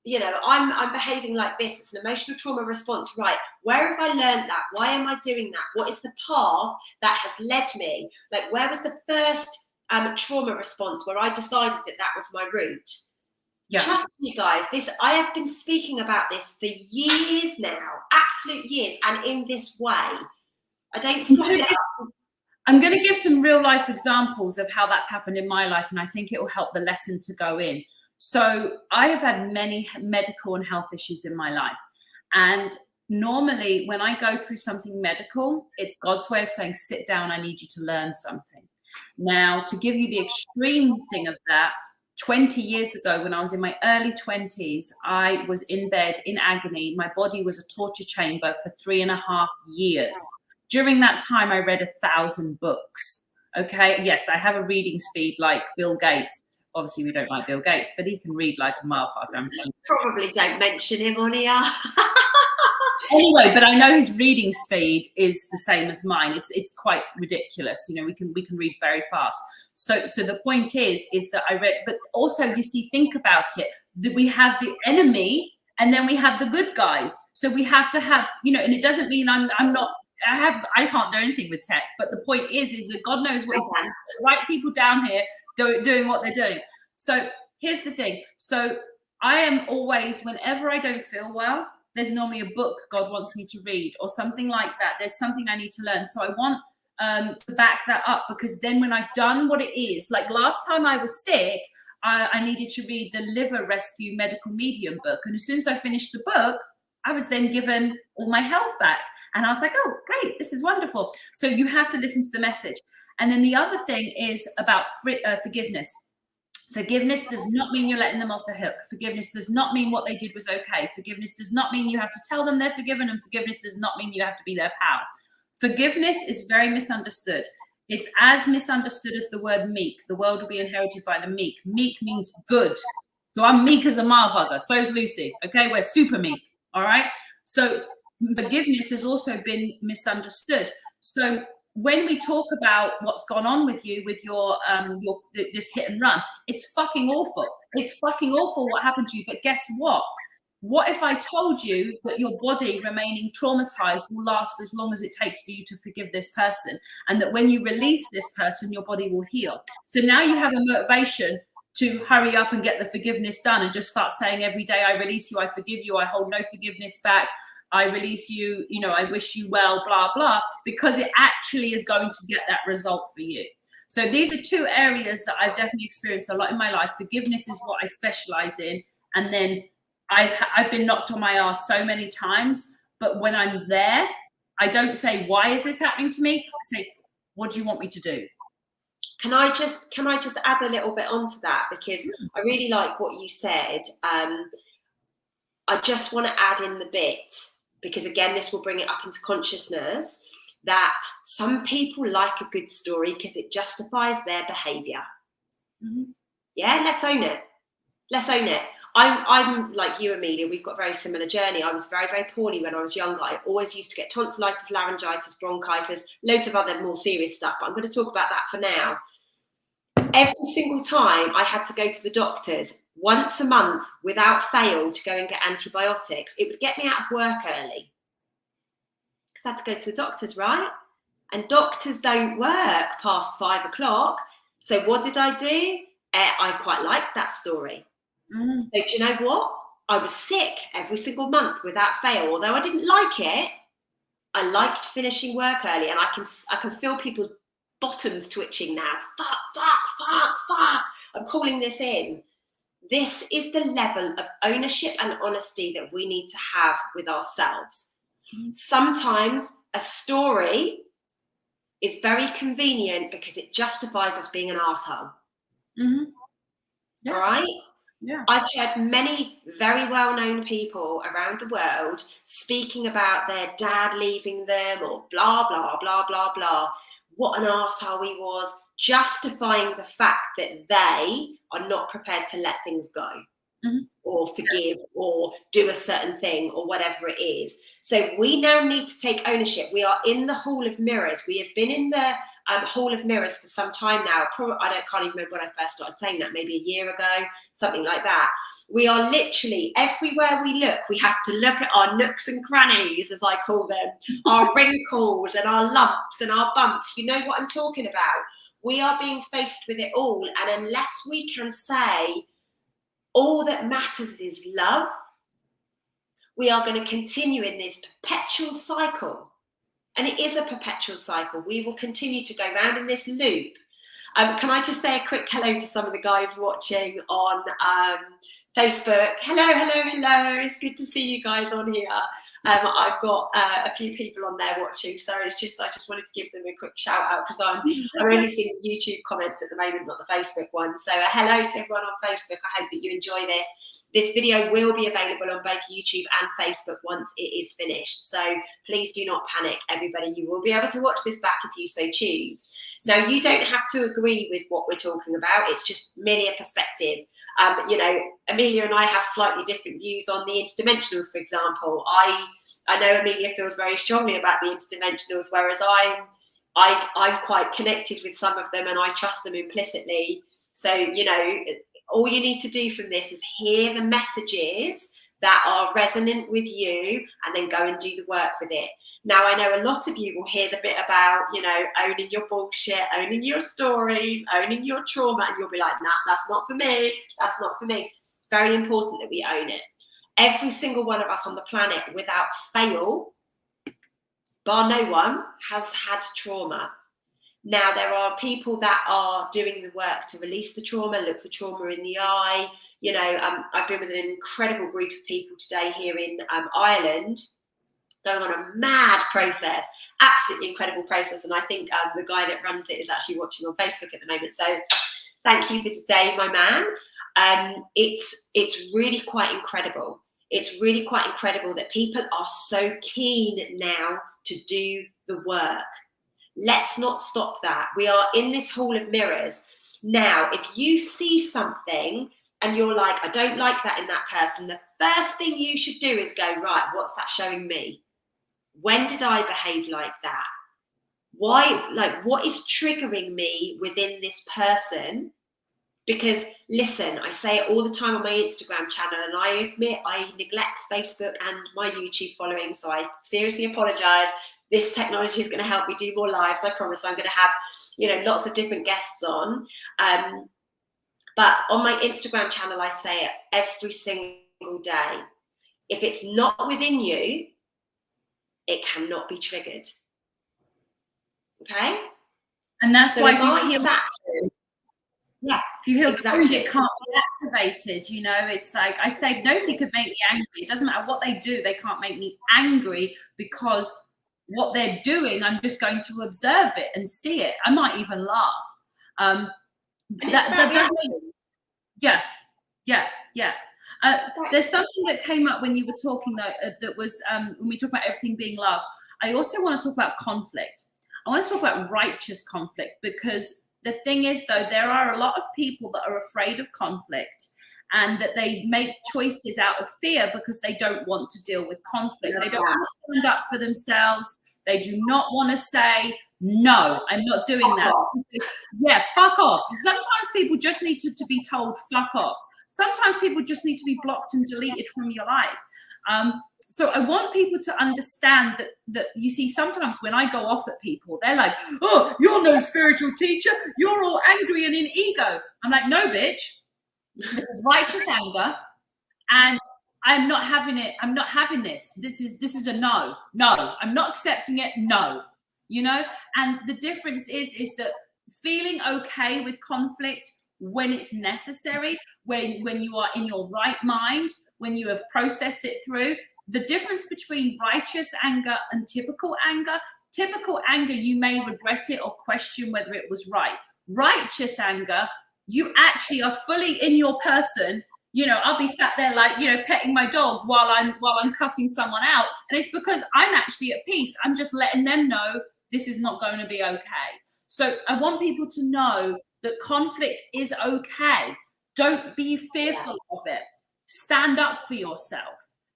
you know, I'm behaving like this. It's an emotional trauma response, right? Where have I learned that? Why am I doing that? What is the path that has led me? Like, where was the first trauma response where I decided that was my route? Yeah. Trust me, guys, I have been speaking about this for years now, absolute years, and in this way. I don't fluff it up. I'm going to give some real life examples of how that's happened in my life, and I think it will help the lesson to go in. So I have had many medical and health issues in my life. And normally when I go through something medical, it's God's way of saying, sit down, I need you to learn something. Now, to give you the extreme thing of that, 20 years ago, when I was in my early 20s, I was in bed in agony. My body was a torture chamber for 3.5 years. During that time, I read 1,000 books. Okay. Yes, I have a reading speed like Bill Gates. Obviously, we don't like Bill Gates, but he can read like a motherfucker. Probably don't mention him on here. Anyway, but I know his reading speed is the same as mine. It's quite ridiculous. You know, we can read very fast. So the point is that I read, but also you see, think about it, that we have the enemy and then we have the good guys. So we have to have, you know, and it doesn't mean I can't do anything with tech, but the point is that God knows what he's doing. The right people down here doing what they're doing. So here's the thing. So I am always, whenever I don't feel well, there's normally a book God wants me to read or something like that. There's something I need to learn. So I want to back that up, because then when I've done what it is, like last time I was sick, I needed to read the Liver Rescue Medical Medium book. And as soon as I finished the book, I was then given all my health back. And I was like, oh, great, this is wonderful. So you have to listen to the message. And then the other thing is about forgiveness. Forgiveness does not mean you're letting them off the hook. Forgiveness does not mean what they did was okay. Forgiveness does not mean you have to tell them they're forgiven. And forgiveness does not mean you have to be their pal. Forgiveness is very misunderstood. It's as misunderstood as the word meek. The world will be inherited by the meek. Meek means good. So I'm meek as a motherfucker. So is Lucy. Okay, we're super meek. All right. So forgiveness has also been misunderstood. So when we talk about what's gone on with you with your this hit and run, it's fucking awful. It's fucking awful what happened to you. But guess what? What if I told you that your body remaining traumatized will last as long as it takes for you to forgive this person, and that when you release this person, your body will heal? So now you have a motivation to hurry up and get the forgiveness done and just start saying every day, I release you, I forgive you, I hold no forgiveness back, I release you, you know, I wish you well, blah, blah, because it actually is going to get that result for you. So these are two areas that I've definitely experienced a lot in my life. Forgiveness is what I specialize in. And then I've been knocked on my ass so many times, but when I'm there, I don't say, why is this happening to me? I say, what do you want me to do? Can I just add a little bit onto that, because I really like what you said. I just want to add in the bit, because again, this will bring it up into consciousness, that some people like a good story because it justifies their behavior. Mm-hmm. Yeah, let's own it. Let's own it. I'm like you, Amelia. We've got a very similar journey. I was very, very poorly when I was younger. I always used to get tonsillitis, laryngitis, bronchitis, loads of other more serious stuff. But I'm going to talk about that for now. Every single time I had to go to the doctors once a month without fail to go and get antibiotics, it would get me out of work early. Because I had to go to the doctors, right? And doctors don't work past 5 o'clock. So what did I do? I quite liked that story. So do you know what? I was sick every single month without fail. Although I didn't like it, I liked finishing work early, and I can feel people's bottoms twitching now. Fuck. I'm calling this in. This is the level of ownership and honesty that we need to have with ourselves. Sometimes a story is very convenient because it justifies us being an arsehole. Mm-hmm. Yeah. All right? Yeah. I've heard many very well-known people around the world speaking about their dad leaving them, or blah, blah, blah, blah, blah. What an arsehole he was, justifying the fact that they are not prepared to let things go. Mm-hmm. Or forgive, or do a certain thing, or whatever it is. So we now need to take ownership. We are in the Hall of Mirrors. We have been in the Hall of Mirrors for some time now. Can't even remember when I first started saying that, maybe a year ago, something like that. We are literally, everywhere we look, we have to look at our nooks and crannies, as I call them, our wrinkles and our lumps and our bumps. You know what I'm talking about? We are being faced with it all. And unless we can say, all that matters is love, we are going to continue in this perpetual cycle. And it is a perpetual cycle. We will continue to go round in this loop. Can I just say a quick hello to some of the guys watching on Facebook? Hello. It's good to see you guys on here. I've got a few people on there watching, so I just wanted to give them a quick shout out, because I'm only seeing YouTube comments at the moment, not the Facebook one. So hello to everyone on Facebook. I hope that you enjoy this. This video will be available on both YouTube and Facebook once it is finished. So please do not panic, everybody. You will be able to watch this back if you so choose. Now, you don't have to agree with what we're talking about. It's just merely a perspective. You know, Amelia and I have slightly different views on the interdimensionals, for example. I know Amelia feels very strongly about the interdimensionals, whereas I'm quite connected with some of them and I trust them implicitly. So, you know, all you need to do from this is hear the messages that are resonant with you and then go and do the work with it. Now, I know a lot of you will hear the bit about, you know, owning your bullshit, owning your stories, owning your trauma, and you'll be like, nah, that's not for me. That's not for me. Very important that we own it. Every single one of us on the planet, without fail, bar no one, has had trauma. Now, there are people that are doing the work to release the trauma, look the trauma in the eye. You know, I've been with an incredible group of people today here in Ireland, going on a mad process, absolutely incredible process. And I think the guy that runs it is actually watching on Facebook at the moment. So thank you for today, my man. It's really quite incredible. It's really quite incredible that people are so keen now to do the work. Let's not stop that. We are in this Hall of Mirrors. Now, if you see something and you're like, I don't like that in that person, the first thing you should do is go, right, what's that showing me? When did I behave like that? Why, like, what is triggering me within this person? Because listen, I say it all the time on my Instagram channel, and I admit I neglect Facebook and my YouTube following, so I seriously apologize. This technology is going to help me do more lives. I promise I'm going to have, you know, lots of different guests on. But on my Instagram channel, I say it every single day. If it's not within you, it cannot be triggered. Okay? And that's So why if I sat, yeah, if you heal exactly. it can't be activated, you know. It's like I say, nobody could make me angry. It doesn't matter what they do, they can't make me angry, because what they're doing, I'm just going to observe it and see it. I might even laugh. That doesn't. Yeah. There's something that came up when you were talking, though, that was when we talk about everything being love. I also want to talk about conflict. I want to talk about righteous conflict, because the thing is, though, there are a lot of people that are afraid of conflict, and that they make choices out of fear because they don't want to deal with conflict. They don't want to stand up for themselves. They do not want to say, no, I'm not doing that. Yeah, fuck off. Sometimes people just need to be told, fuck off. Sometimes people just need to be blocked and deleted from your life. So I want people to understand that you see, sometimes when I go off at people, they're like, oh, you're no spiritual teacher. You're all angry and in ego. I'm like, no, bitch. This is righteous anger, and I'm not having it. I'm not having this. This is a no. No, I'm not accepting it. No, you know. And the difference is that feeling okay with conflict when it's necessary, when you are in your right mind, when you have processed it through. The difference between righteous anger and typical anger, you may regret it or question whether it was right. Righteous anger, you actually are fully in your person. You know, I'll be sat there like, you know, petting my dog while I'm cussing someone out. And it's because I'm actually at peace. I'm just letting them know this is not going to be okay. So I want people to know that conflict is okay. Don't be fearful of it. Stand up for yourself.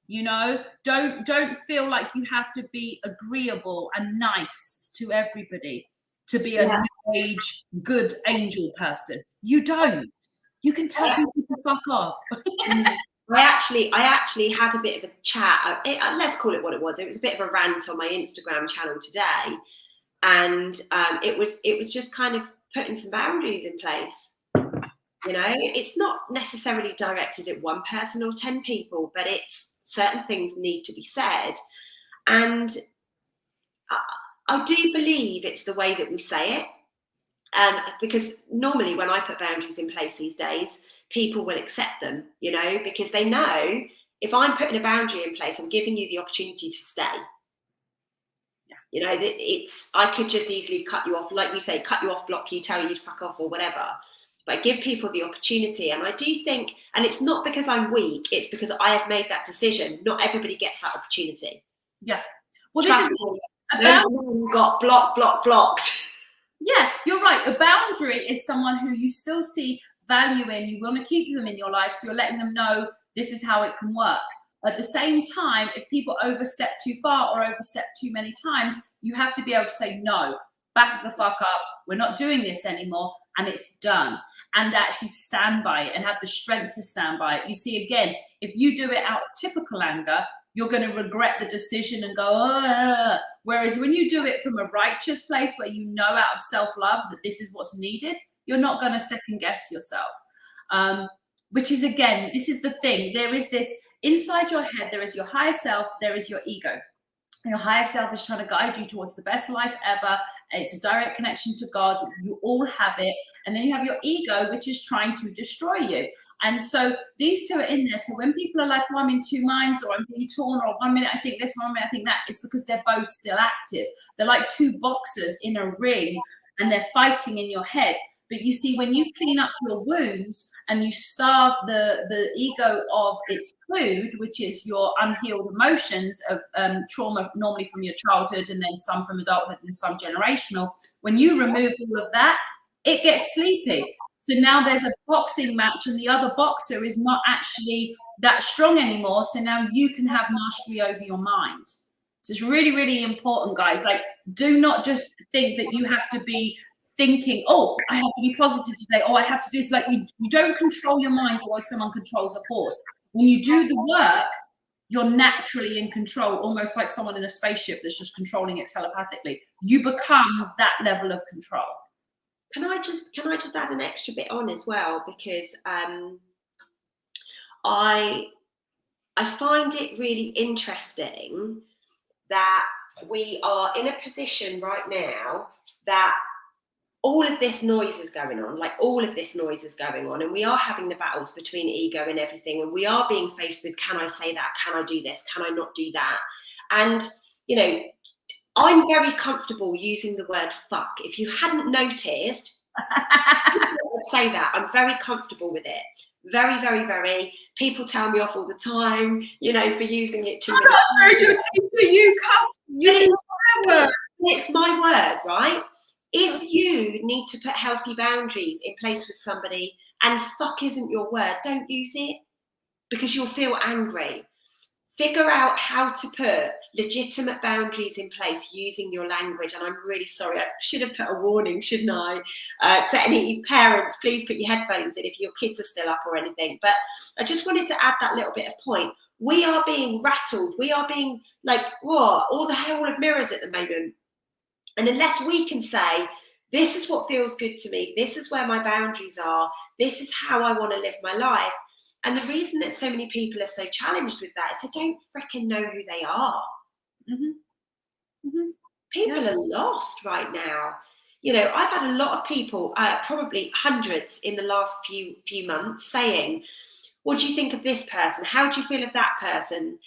You know, don't feel like you have to be agreeable and nice to everybody to be a new age good angel person. You don't. You can tell people to fuck off. I actually had a bit of a chat. Let's call it what it was. It was a bit of a rant on my Instagram channel today, and it was just kind of putting some boundaries in place. You know, it's not necessarily directed at one person or 10 people, but it's certain things need to be said. And I do believe it's the way that we say it. Because normally when I put boundaries in place these days, people will accept them, you know, because they know if I'm putting a boundary in place, I'm giving you the opportunity to stay. You know, I could just easily cut you off, like you say, cut you off, block you, tell you to fuck off or whatever. But I give people the opportunity. And I do think, and it's not because I'm weak, it's because I have made that decision. Not everybody gets that opportunity. Yeah. Well, Trust me, those men got blocked. Yeah, you're right. A boundary is someone who you still see value in. You want to keep them in your life, so you're letting them know this is how it can work. At the same time, if people overstep too far or overstep too many times, you have to be able to say, no, back the fuck up. We're not doing this anymore, and it's done. And actually stand by it and have the strength to stand by it. You see, again, if you do it out of typical anger, you're going to regret the decision and go, oh. Whereas when you do it from a righteous place where you know out of self-love that this is what's needed, you're not going to second guess yourself. Which is, again, this is the thing. There is this inside your head, there is your higher self, there is your ego. Your higher self is trying to guide you towards the best life ever. It's a direct connection to God. You all have it. And then you have your ego, which is trying to destroy you. And so these two are in there. So when people are like, oh, I'm in two minds, or I'm being torn, or 1 minute I think this, 1 minute I think that, it's because they're both still active. They're like two boxers in a ring, and they're fighting in your head. But you see, when you clean up your wounds and you starve the ego of its food, which is your unhealed emotions of trauma, normally from your childhood, and then some from adulthood and some generational, when you remove all of that, it gets sleepy. So now there's a boxing match and the other boxer is not actually that strong anymore. So now you can have mastery over your mind. So it's really, really important, guys. Like, do not just think that you have to be thinking, oh, I have to be positive today. Oh, I have to do this. Like, you don't control your mind the way someone controls a horse. When you do the work, you're naturally in control, almost like someone in a spaceship that's just controlling it telepathically. You become that level of control. Can I just add an extra bit on as well? Because I find it really interesting that we are in a position right now that all of this noise is going on, and we are having the battles between ego and everything, and we are being faced with, can I say that? Can I do this? Can I not do that? And, you know, I'm very comfortable using the word fuck. If you hadn't noticed, I would say that. I'm very comfortable with it. Very, very, very. People tell me off all the time, you know, for using it too much. You cuss. It's my word, right? If you need to put healthy boundaries in place with somebody and fuck isn't your word, don't use it, because you'll feel angry. Figure out how to put legitimate boundaries in place using your language. And I'm really sorry, I should have put a warning, shouldn't I? To any parents, please put your headphones in if your kids are still up or anything. But I just wanted to add that little bit of point. We are being rattled. We are being like, whoa, all the hell of mirrors at the moment. And unless we can say, this is what feels good to me, this is where my boundaries are, this is how I want to live my life. And the reason that so many people are so challenged with that is they don't freaking know who they are. Mm-hmm. Mm-hmm. People are lost right now. You know, I've had a lot of people, probably hundreds in the last few months, saying, what do you think of this person? How do you feel of that person?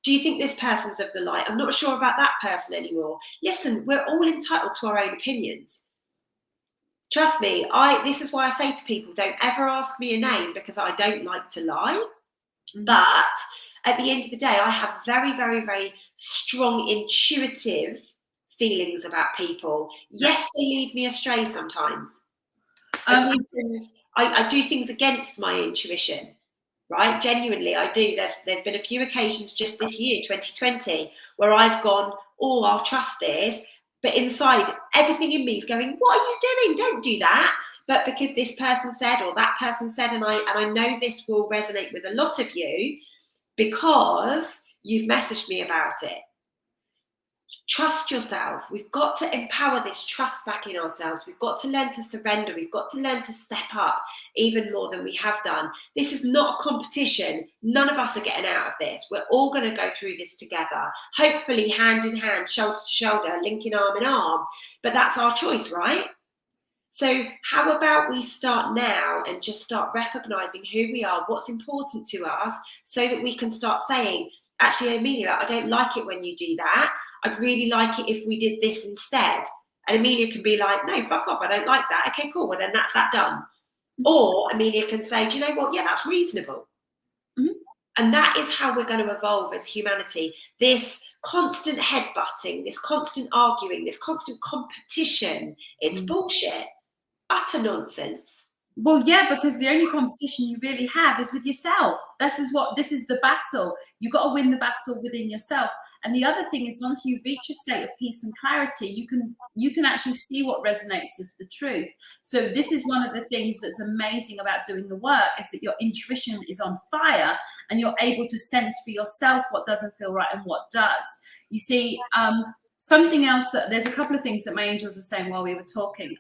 Do you think this person's of the light? I'm not sure about that person anymore. Listen, we're all entitled to our own opinions. Trust me, this is why I say to people, don't ever ask me a name, because I don't like to lie. Mm-hmm. But at the end of the day, I have very, very, very strong intuitive feelings about people. Yes, they lead me astray sometimes. I do things against my intuition. Right, genuinely, I do. There's been a few occasions just this year, 2020, where I've gone, oh, I'll trust this, but inside, everything in me is going, what are you doing? Don't do that. But because this person said, or that person said, and I know this will resonate with a lot of you, because you've messaged me about it. Trust yourself. We've got to empower this trust back in ourselves. We've got to learn to surrender. We've got to learn to step up even more than we have done. This is not a competition. None of us are getting out of this. We're all going to go through this together, hopefully hand in hand, shoulder to shoulder, linking arm in arm. But that's our choice, right? So how about we start now and just start recognizing who we are, what's important to us, so that we can start saying, actually, Amelia, I don't like it when you do that. I'd really like it if we did this instead. And Amelia can be like, no, fuck off, I don't like that. Okay, cool, well then that's that done. Or Amelia can say, do you know what? Yeah, that's reasonable. Mm-hmm. And that is how we're going to evolve as humanity. This constant headbutting, this constant arguing, this constant competition, it's bullshit. Utter nonsense. Well, yeah, because the only competition you really have is with yourself. This is the battle. You got to win the battle within yourself. And the other thing is, once you reach a state of peace and clarity, you can actually see what resonates as the truth. So this is one of the things that's amazing about doing the work, is that your intuition is on fire and you're able to sense for yourself what doesn't feel right and what does. You see, something else there's a couple of things that my angels are saying while we were talking.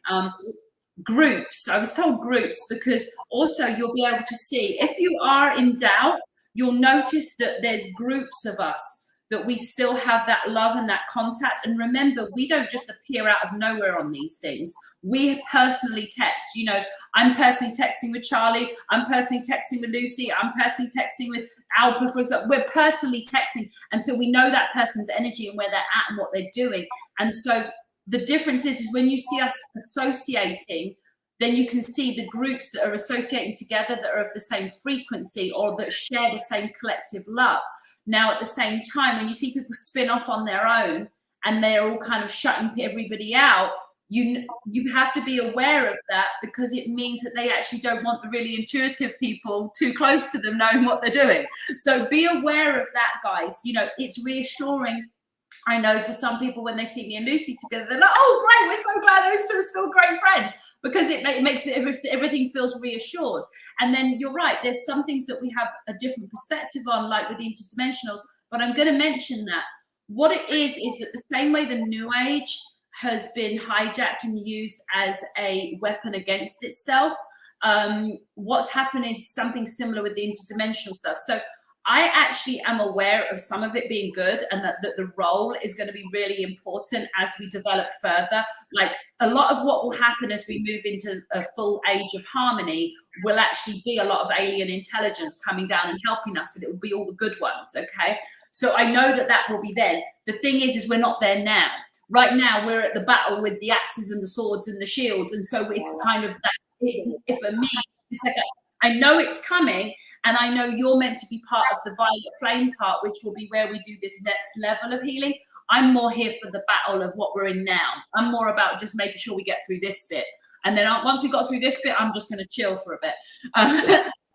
Groups. I was told groups, because also you'll be able to see, if you are in doubt, you'll notice that there's groups of us, that we still have that love and that contact. And remember, we don't just appear out of nowhere on these things. We personally text. You know, I'm personally texting with Charlie. I'm personally texting with Lucy. I'm personally texting with Alpa, for example. We're personally texting. And so we know that person's energy and where they're at and what they're doing. And so the difference is when you see us associating, then you can see the groups that are associating together, that are of the same frequency or that share the same collective love. Now, at the same time, when you see people spin off on their own and they're all kind of shutting everybody out, you have to be aware of that, because it means that they actually don't want the really intuitive people too close to them knowing what they're doing. So be aware of that, guys. You know, it's reassuring I know for some people, when they see me and Lucy together, they're like, oh, great, we're so glad those two are still great friends, because it makes it, everything feels reassured. And then you're right, there's some things that we have a different perspective on, like with the interdimensionals, but I'm going to mention that what it is that the same way the New Age has been hijacked and used as a weapon against itself, what's happened is something similar with the interdimensional stuff. So I actually am aware of some of it being good, and that the role is going to be really important as we develop further. Like a lot of what will happen as we move into a full age of harmony will actually be a lot of alien intelligence coming down and helping us, but it will be all the good ones. Okay. So I know that will be then. The thing is we're not there now. Right now we're at the battle with the axes and the swords and the shields. And so it's kind of that, for me, it's like I know it's coming. And I know you're meant to be part of the violet flame part, which will be where we do this next level of healing. I'm more here for the battle of what we're in now. I'm more about just making sure we get through this bit. And then once we got through this bit, I'm just going to chill for a bit.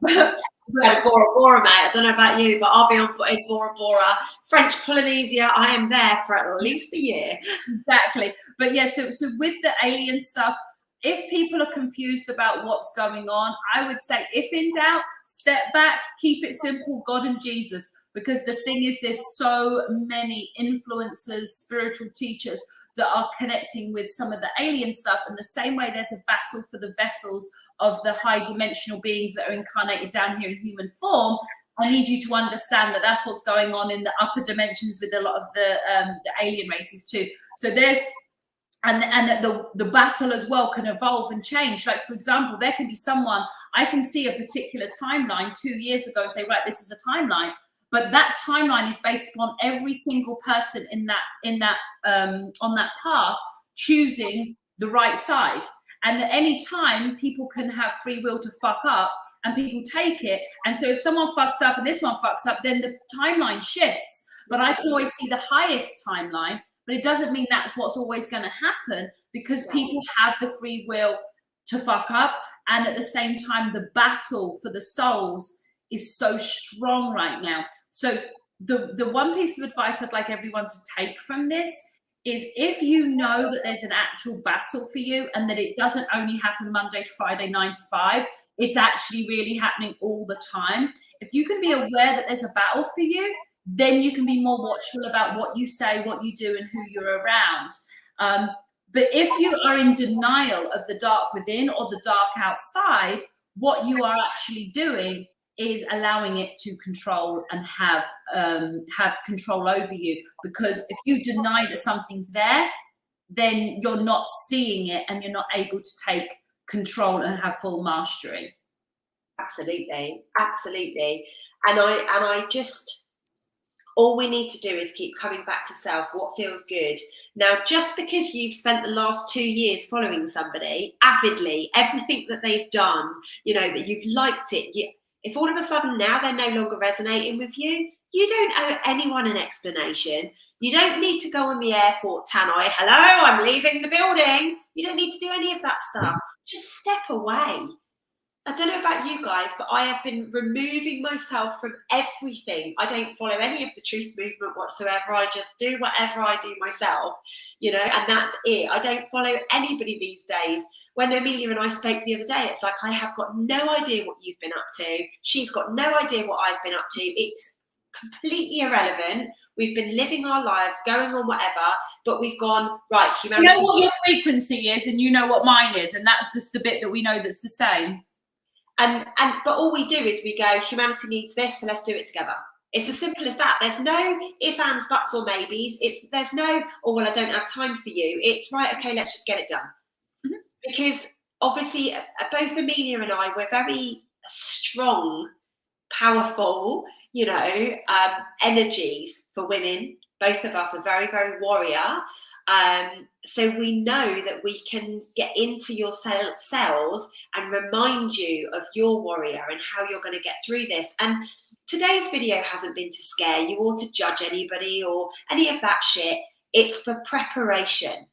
Bora Bora, mate. I don't know about you, but I'll be on Bora Bora. French Polynesia, I am there for at least a year. Exactly. But yeah, so with the alien stuff, if people are confused about what's going on, I would say, if in doubt, step back, keep it simple, God and Jesus. Because the thing is, there's so many influencers, spiritual teachers that are connecting with some of the alien stuff. And the same way there's a battle for the vessels of the high dimensional beings that are incarnated down here in human form, I need you to understand that that's what's going on in the upper dimensions with a lot of the alien races too. So there's and that the battle as well can evolve and change. Like, for example, there can be someone, I can see a particular timeline 2 years ago and say, right, this is a timeline, but that timeline is based upon every single person on that path choosing the right side. And at any time, people can have free will to fuck up, and people take it. And so if someone fucks up and this one fucks up, then the timeline shifts. But I can always see the highest timeline. But it doesn't mean that's what's always going to happen, because people have the free will to fuck up. And at the same time, the battle for the souls is so strong right now. So the one piece of advice I'd like everyone to take from this is, if you know that there's an actual battle for you and that it doesn't only happen Monday to Friday, 9 to 5, it's actually really happening all the time. If you can be aware that there's a battle for you, then you can be more watchful about what you say, what you do, and who you're around. But if you are in denial of the dark within or the dark outside, what you are actually doing is allowing it to control and have control over you. Because if you deny that something's there, then you're not seeing it and you're not able to take control and have full mastery. Absolutely, absolutely. And I just, all we need to do is keep coming back to self, what feels good. Now, just because you've spent the last 2 years following somebody avidly, everything that they've done, you know, that you've liked it, if all of a sudden now they're no longer resonating with you, you don't owe anyone an explanation. You don't need to go on the airport tannoy, hello, I'm leaving the building. You don't need to do any of that stuff. Just step away. I don't know about you guys, but I have been removing myself from everything. I don't follow any of the truth movement whatsoever. I just do whatever I do myself, you know, and that's it. I don't follow anybody these days. When Amelia and I spoke the other day, it's like, I have got no idea what you've been up to. She's got no idea what I've been up to. It's completely irrelevant. We've been living our lives, going on whatever, but we've gone, right, humanity. You know what your frequency is, and you know what mine is, and that's just the bit that we know that's the same. But all we do is we go, humanity needs this, so let's do it together. It's as simple as that. There's no ifs, ands, buts, or maybes. There's no, oh, well, I don't have time for you. It's right, okay, let's just get it done. Mm-hmm. Because obviously, both Amelia and I, we're very strong, powerful, you know, energies for women. Both of us are very, very warrior. So we know that we can get into your cells and remind you of your warrior and how you're going to get through this. And today's video hasn't been to scare you or to judge anybody or any of that shit. It's for preparation.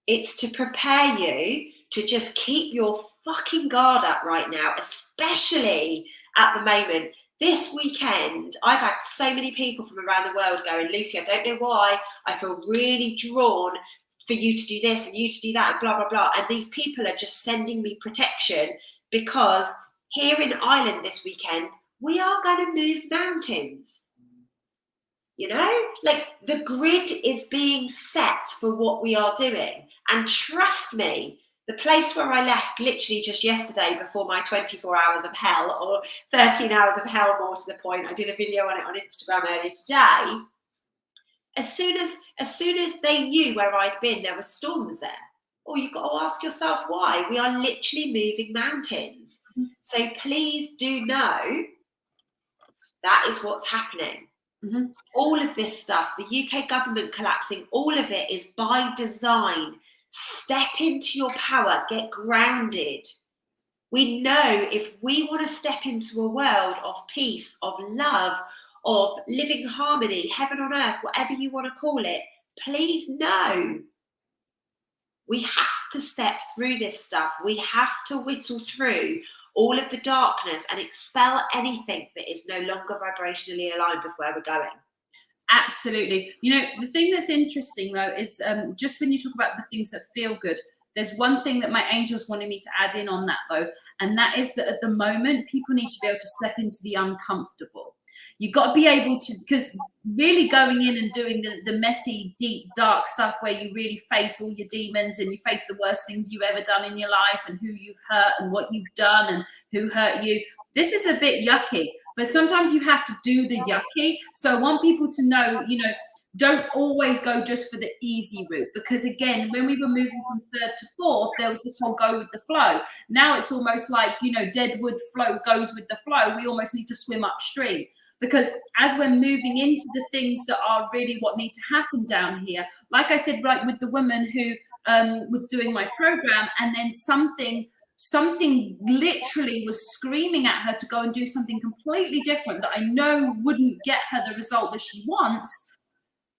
It's to prepare you to just keep your fucking guard up right now, especially at the moment. this weekend, I've had so many people from around the world going, Lucy, I don't know why, I feel really drawn for you to do this and you to do that and blah, blah, blah. And these people are just sending me protection because here in Ireland this weekend, we are going to move mountains. You know, like the grid is being set for what we are doing. And trust me, the place where I left literally just yesterday before my 24 hours of hell, or 13 hours of hell more to the point, I did a video on it on Instagram earlier today. As soon as they knew where I'd been, there were storms there. Oh, you've got to ask yourself why. We are literally moving mountains. So please do know that is what's happening. Mm-hmm. All of this stuff, the UK government collapsing, all of it is by design. Step into your power, get grounded. We know if we want to step into a world of peace, of love, of living harmony, heaven on earth, whatever you want to call it, please know we have to step through this stuff. We have to whittle through all of the darkness and expel anything that is no longer vibrationally aligned with where we're going. Absolutely. You know, the thing that's interesting though is just when you talk about the things that feel good, there's one thing that my angels wanted me to add in on that though, and that is that at the moment people need to be able to step into the uncomfortable. You've got to be able to, because really going in and doing the messy, deep, dark stuff where you really face all your demons and you face the worst things you've ever done in your life and who you've hurt and what you've done and who hurt you. This is a bit yucky, but sometimes you have to do the yucky. So I want people to know, you know, don't always go just for the easy route, because again, when we were moving from third to fourth, there was this whole go with the flow. Now it's almost like, you know, dead wood flow goes with the flow. We almost need to swim upstream. Because as we're moving into the things that are really what need to happen down here, like I said, like with the woman who was doing my program, and then something literally was screaming at her to go and do something completely different that I know wouldn't get her the result that she wants.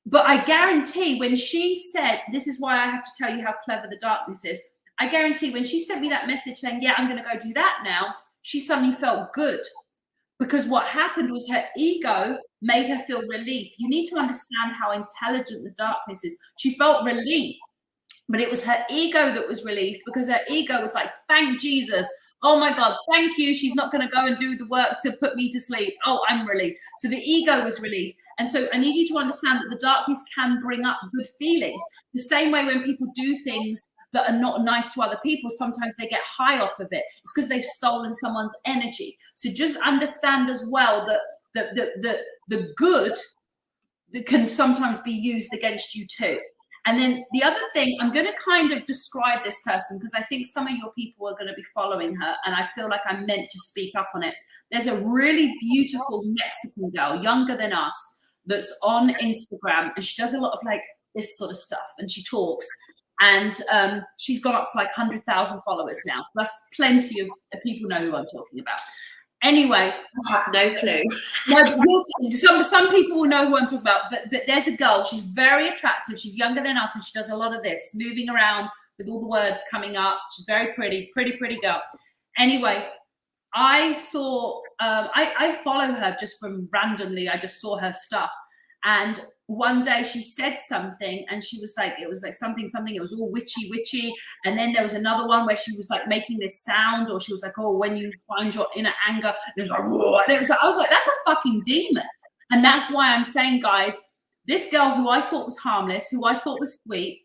But I guarantee when she said, this is why I have to tell you how clever the darkness is. I guarantee when she sent me that message saying, yeah, I'm going to go do that now, she suddenly felt good. Because what happened was her ego made her feel relief. You need to understand how intelligent the darkness is. She felt relief, but it was her ego that was relieved, because her ego was like, thank Jesus. Oh my God, thank you. She's not going to go and do the work to put me to sleep. Oh, I'm relieved. So the ego was relieved. And so I need you to understand that the darkness can bring up good feelings. The same way when people do things that are not nice to other people, sometimes they get high off of it. It's because they've stolen someone's energy. So just understand as well that the good that can sometimes be used against you too. And then the other thing, I'm going to kind of describe this person because I think some of your people are going to be following her, and I feel like I'm meant to speak up on it. There's a really beautiful Mexican girl, younger than us, that's on Instagram, and she does a lot of like this sort of stuff, and she talks. And she's got up to like 100,000 followers now. So that's plenty of people know who I'm talking about. Anyway, I have no clue. No, some people will know who I'm talking about, but there's a girl, she's very attractive, she's younger than us, and she does a lot of this, moving around with all the words coming up. She's very pretty girl. Anyway, I saw, I follow her just from randomly, I just saw her stuff. And one day she said something, and she was like, it was like something, it was all witchy. And then there was another one where she was like making this sound, or she was like, oh, when you find your inner anger, and it was like, whoa. And it was like, I was like, that's a fucking demon. And that's why I'm saying, guys, this girl who I thought was harmless, who I thought was sweet,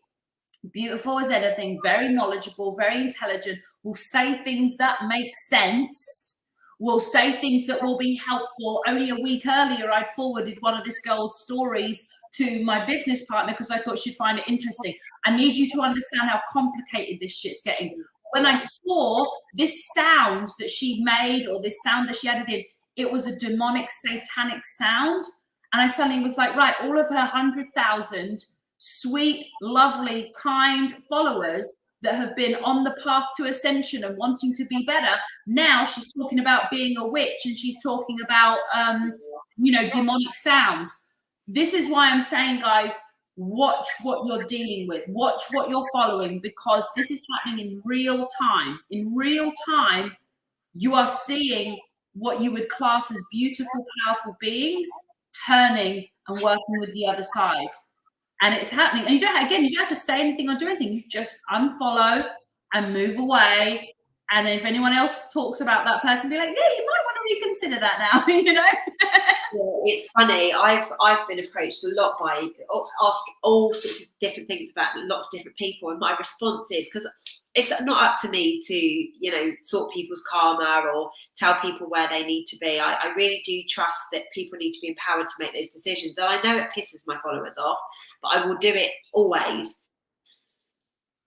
beautiful as anything, very knowledgeable, very intelligent, will say things that make sense, will say things that will be helpful. Only a week earlier, I'd forwarded one of this girl's stories to my business partner because I thought she'd find it interesting. I need you to understand how complicated this shit's getting. When I saw this sound that she made, or this sound that she added in, it was a demonic, satanic sound. And I suddenly was like, right, all of her 100,000 sweet, lovely, kind followers that have been on the path to ascension and wanting to be better, now she's talking about being a witch, and she's talking about demonic sounds. This is why I'm saying, guys, watch what you're dealing with, watch what you're following, because this is happening in real time. In real time, you are seeing what you would class as beautiful, powerful beings turning and working with the other side. And it's happening. And you don't have to say anything or do anything. You just unfollow and move away. And then if anyone else talks about that person, be like, yeah, you might want to reconsider that now, you know? Yeah, it's funny. I've been approached a lot by ask all sorts of different things about lots of different people, and my response is, because it's not up to me to, you know, sort people's karma or tell people where they need to be. I really do trust that people need to be empowered to make those decisions. And I know it pisses my followers off, but I will do it always.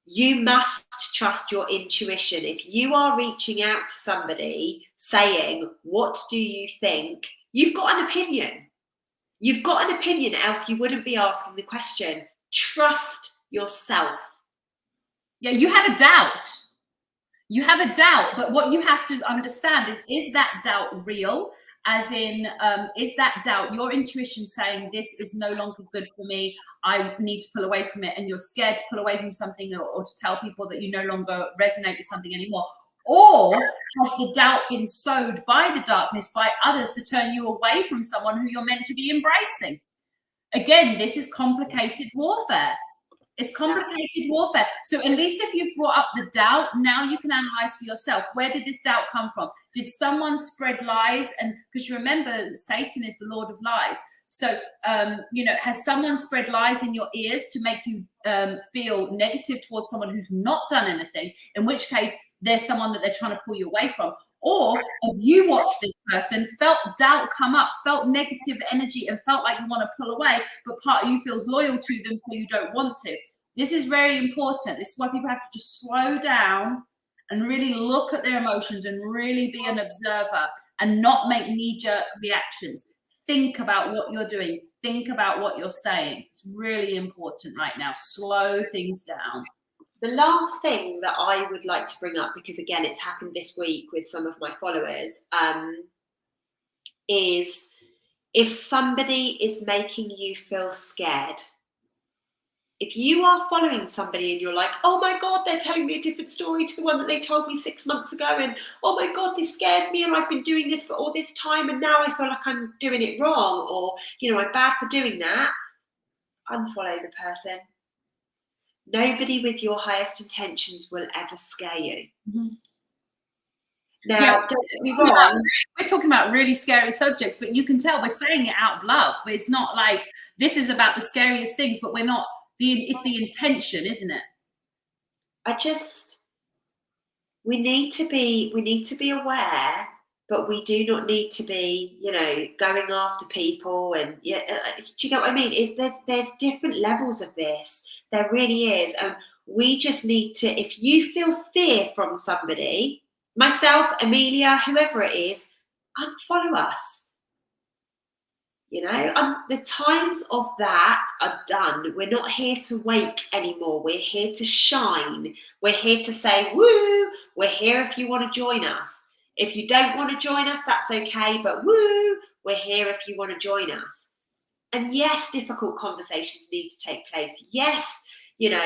You must trust your intuition. If you are reaching out to somebody saying, what do you think? You've got an opinion. You've got an opinion, else you wouldn't be asking the question. Trust yourself. Yeah, you have a doubt. You have a doubt, but what you have to understand is that doubt real? As in, is that doubt your intuition saying this is no longer good for me, I need to pull away from it, and you're scared to pull away from something or to tell people that you no longer resonate with something anymore? Or has the doubt been sowed by the darkness, by others, to turn you away from someone who you're meant to be embracing? Again, this is complicated warfare. It's complicated warfare. So at least if you've brought up the doubt, now you can analyze for yourself. Where did this doubt come from? Did someone spread lies? And because you remember, Satan is the Lord of lies. So, you know, has someone spread lies in your ears to make you feel negative towards someone who's not done anything? In which case, there's someone that they're trying to pull you away from. Or have you watched this person, felt doubt come up, felt negative energy, and felt like you want to pull away, but part of you feels loyal to them, so you don't want to? This is very important. This is why people have to just slow down and really look at their emotions and really be an observer and not make knee-jerk reactions. Think about what you're doing. Think about what you're saying. It's really important right now. Slow things down. The last thing that I would like to bring up, because again, it's happened this week with some of my followers, is if somebody is making you feel scared. If you are following somebody and you're like, oh my God, they're telling me a different story to the one that they told me 6 months ago, and oh my God, this scares me, and I've been doing this for all this time, and now I feel like I'm doing it wrong, or, you know, I'm bad for doing that, unfollow the person. Nobody with your highest intentions will ever scare you. Mm-hmm. Now, don't get me wrong. We're talking about really scary subjects, but you can tell we're saying it out of love. But it's not like this is about the scariest things, but we're not. It's the intention, isn't it? We need to be aware, but we do not need to be, you know, going after people. And do you know what I mean? There's different levels of this. There really is. And we just need to, if you feel fear from somebody, myself, Amelia, whoever it is, unfollow us. You know, the times of that are done. We're not here to wake anymore. We're here to shine. We're here to say, woo, we're here if you want to join us. If you don't want to join us, that's okay. But woo, we're here if you want to join us. And yes, difficult conversations need to take place. Yes, you know,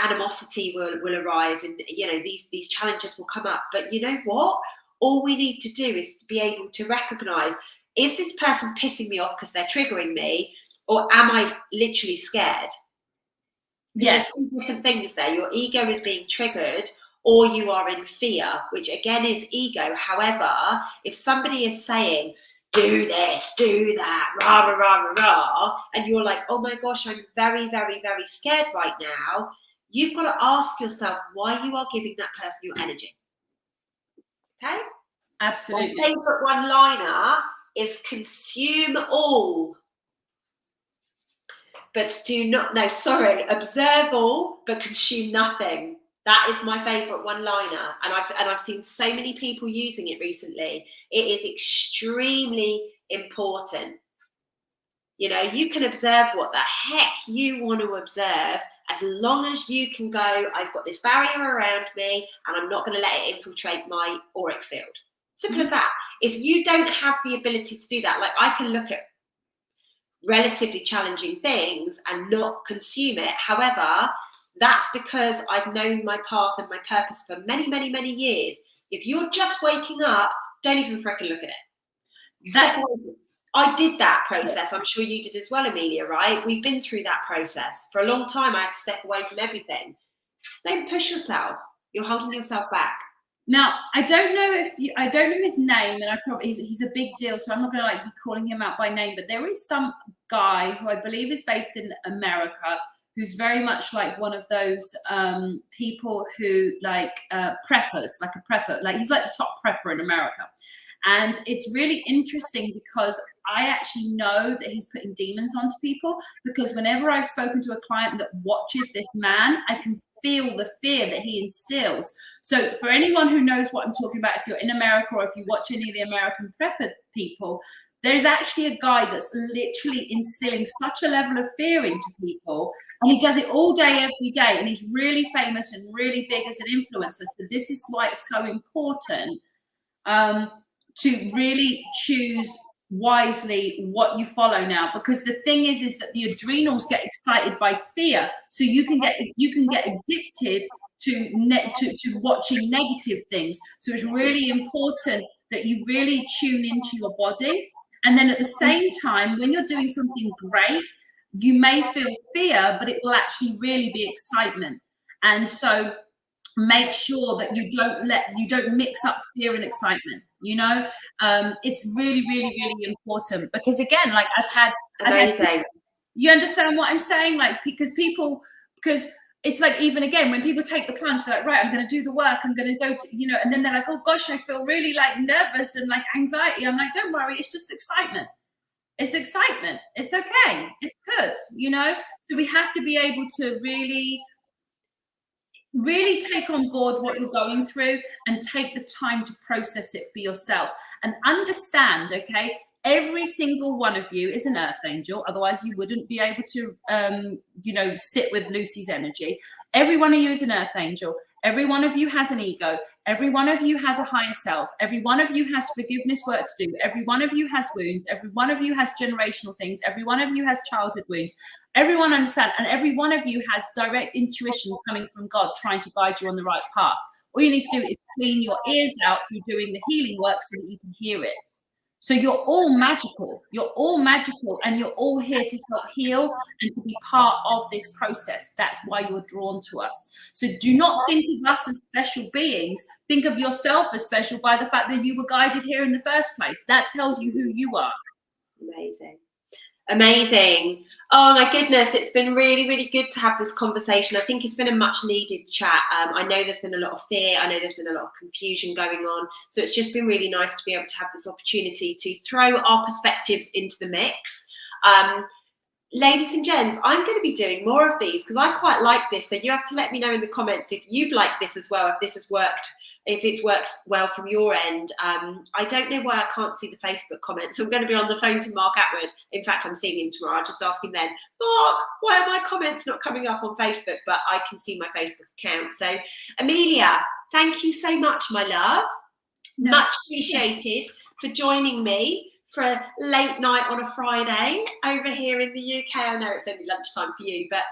animosity will arise, and, you know, these challenges will come up. But you know what? All we need to do is to be able to recognize, is this person pissing me off because they're triggering me, or am I literally scared? Yes. There's two different things there. Your ego is being triggered, or you are in fear, which again is ego. However, if somebody is saying, do this, do that, rah, rah, rah, rah, rah, and you're like, oh my gosh, I'm very, very, very scared right now, you've got to ask yourself why you are giving that person your energy. Okay? Absolutely. My favorite one-liner is consume all, but do not, no, sorry, observe all, but consume nothing. That is my favorite one-liner, and I've seen so many people using it recently. It is extremely important. You know, you can observe what the heck you want to observe, as long as you can go, I've got this barrier around me, and I'm not going to let it infiltrate my auric field. Simple as that. If you don't have the ability to do that, like I can look at relatively challenging things and not consume it. However, that's because I've known my path and my purpose for many, many, many years. If you're just waking up, don't even freaking look at it. I did that process. I'm sure you did as well, Amelia, right? We've been through that process. For a long time, I had to step away from everything. Don't push yourself. You're holding yourself back. Now, I don't know his name, and he's a big deal, so I'm not going to like be calling him out by name, but there is some guy who I believe is based in America who's very much like one of those people who like preppers, like a prepper, like he's like the top prepper in America. And it's really interesting because I actually know that he's putting demons onto people, because whenever I've spoken to a client that watches this man, I can feel the fear that he instills. So for anyone who knows what I'm talking about, if you're in America or if you watch any of the American prepper people, there's actually a guy that's literally instilling such a level of fear into people, and he does it all day, every day, and he's really famous and really big as an influencer. So this is why it's so important to really choose wisely what you follow now, because the thing is that the adrenals get excited by fear, so you can get addicted to watching negative things. So it's really important that you really tune into your body, and then at the same time, when you're doing something great, you may feel fear, but it will actually really be excitement. And so make sure that you don't mix up fear and excitement. You know, it's really, really, really important, because again, like I've had, you understand what I'm saying? Like, because it's like, even again, when people take the plunge, they're like, right, I'm going to do the work, I'm going to go to, you know, and then they're like, oh gosh, I feel really like nervous and like anxiety. I'm like, don't worry, it's just excitement. It's excitement. It's okay. It's good, you know? So we have to be able to really take on board what you're going through and take the time to process it for yourself and understand, okay, every single one of you is an earth angel. Otherwise you wouldn't be able to, you know, sit with Lucy's energy. Every one of you is an earth angel. Every one of you has an ego. Every one of you has a higher self. Every one of you has forgiveness work to do. Every one of you has wounds. Every one of you has generational things. Every one of you has childhood wounds. Everyone understands, and every one of you has direct intuition coming from God trying to guide you on the right path. All you need to do is clean your ears out through doing the healing work so that you can hear it. So you're all magical. You're all magical, and you're all here to help heal and to be part of this process. That's why you're drawn to us. So do not think of us as special beings. Think of yourself as special by the fact that you were guided here in the first place. That tells you who you are. Amazing. Amazing. Oh my goodness, it's been really, really good to have this conversation. I think it's been a much needed chat. I know there's been a lot of fear. I know there's been a lot of confusion going on. So it's just been really nice to be able to have this opportunity to throw our perspectives into the mix. Ladies and gents, I'm going to be doing more of these because I quite like this. So you have to let me know in the comments if you've liked this as well, if this has worked, if it's worked well from your end. I don't know why I can't see the Facebook comments. I'm going to be on the phone to Mark Atwood. In fact, I'm seeing him tomorrow. I'll just ask him then, Mark, why are my comments not coming up on Facebook? But I can see my Facebook account. So Amelia, thank you so much, my love. No. Much appreciated for joining me for a late night on a Friday over here in the UK. I know it's only lunchtime for you, but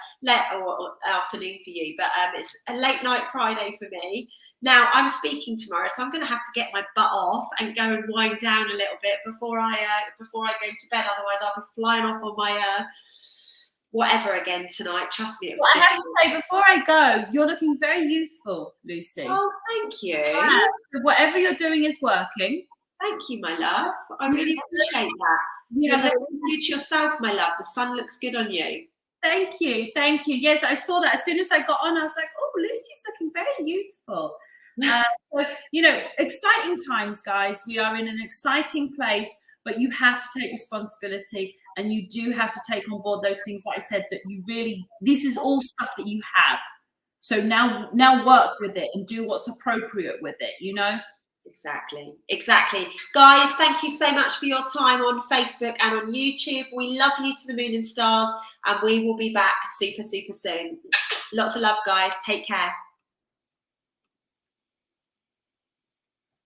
or afternoon for you, but it's a late night Friday for me. Now I'm speaking tomorrow, so I'm going to have to get my butt off and go and wind down a little bit before I go to bed. Otherwise, I'll be flying off on my whatever again tonight. Trust me. Well, I have to say, before I go, you're looking very youthful, Lucy. Oh, thank you. Yeah. So whatever you're doing is working. Thank you, my love. I really appreciate that. You're looking good yourself, my love. The sun looks good on you. Thank you. Thank you. Yes, I saw that. As soon as I got on, I was like, oh, Lucy's looking very youthful. So, you know, exciting times, guys. We are in an exciting place, but you have to take responsibility, and you do have to take on board those things that I said, that you really, this is all stuff that you have. So now work with it and do what's appropriate with it, you know? Exactly. Guys, thank you so much for your time on Facebook and on YouTube. We love you to the moon and stars, and we will be back super, super soon. Lots of love, guys. Take care.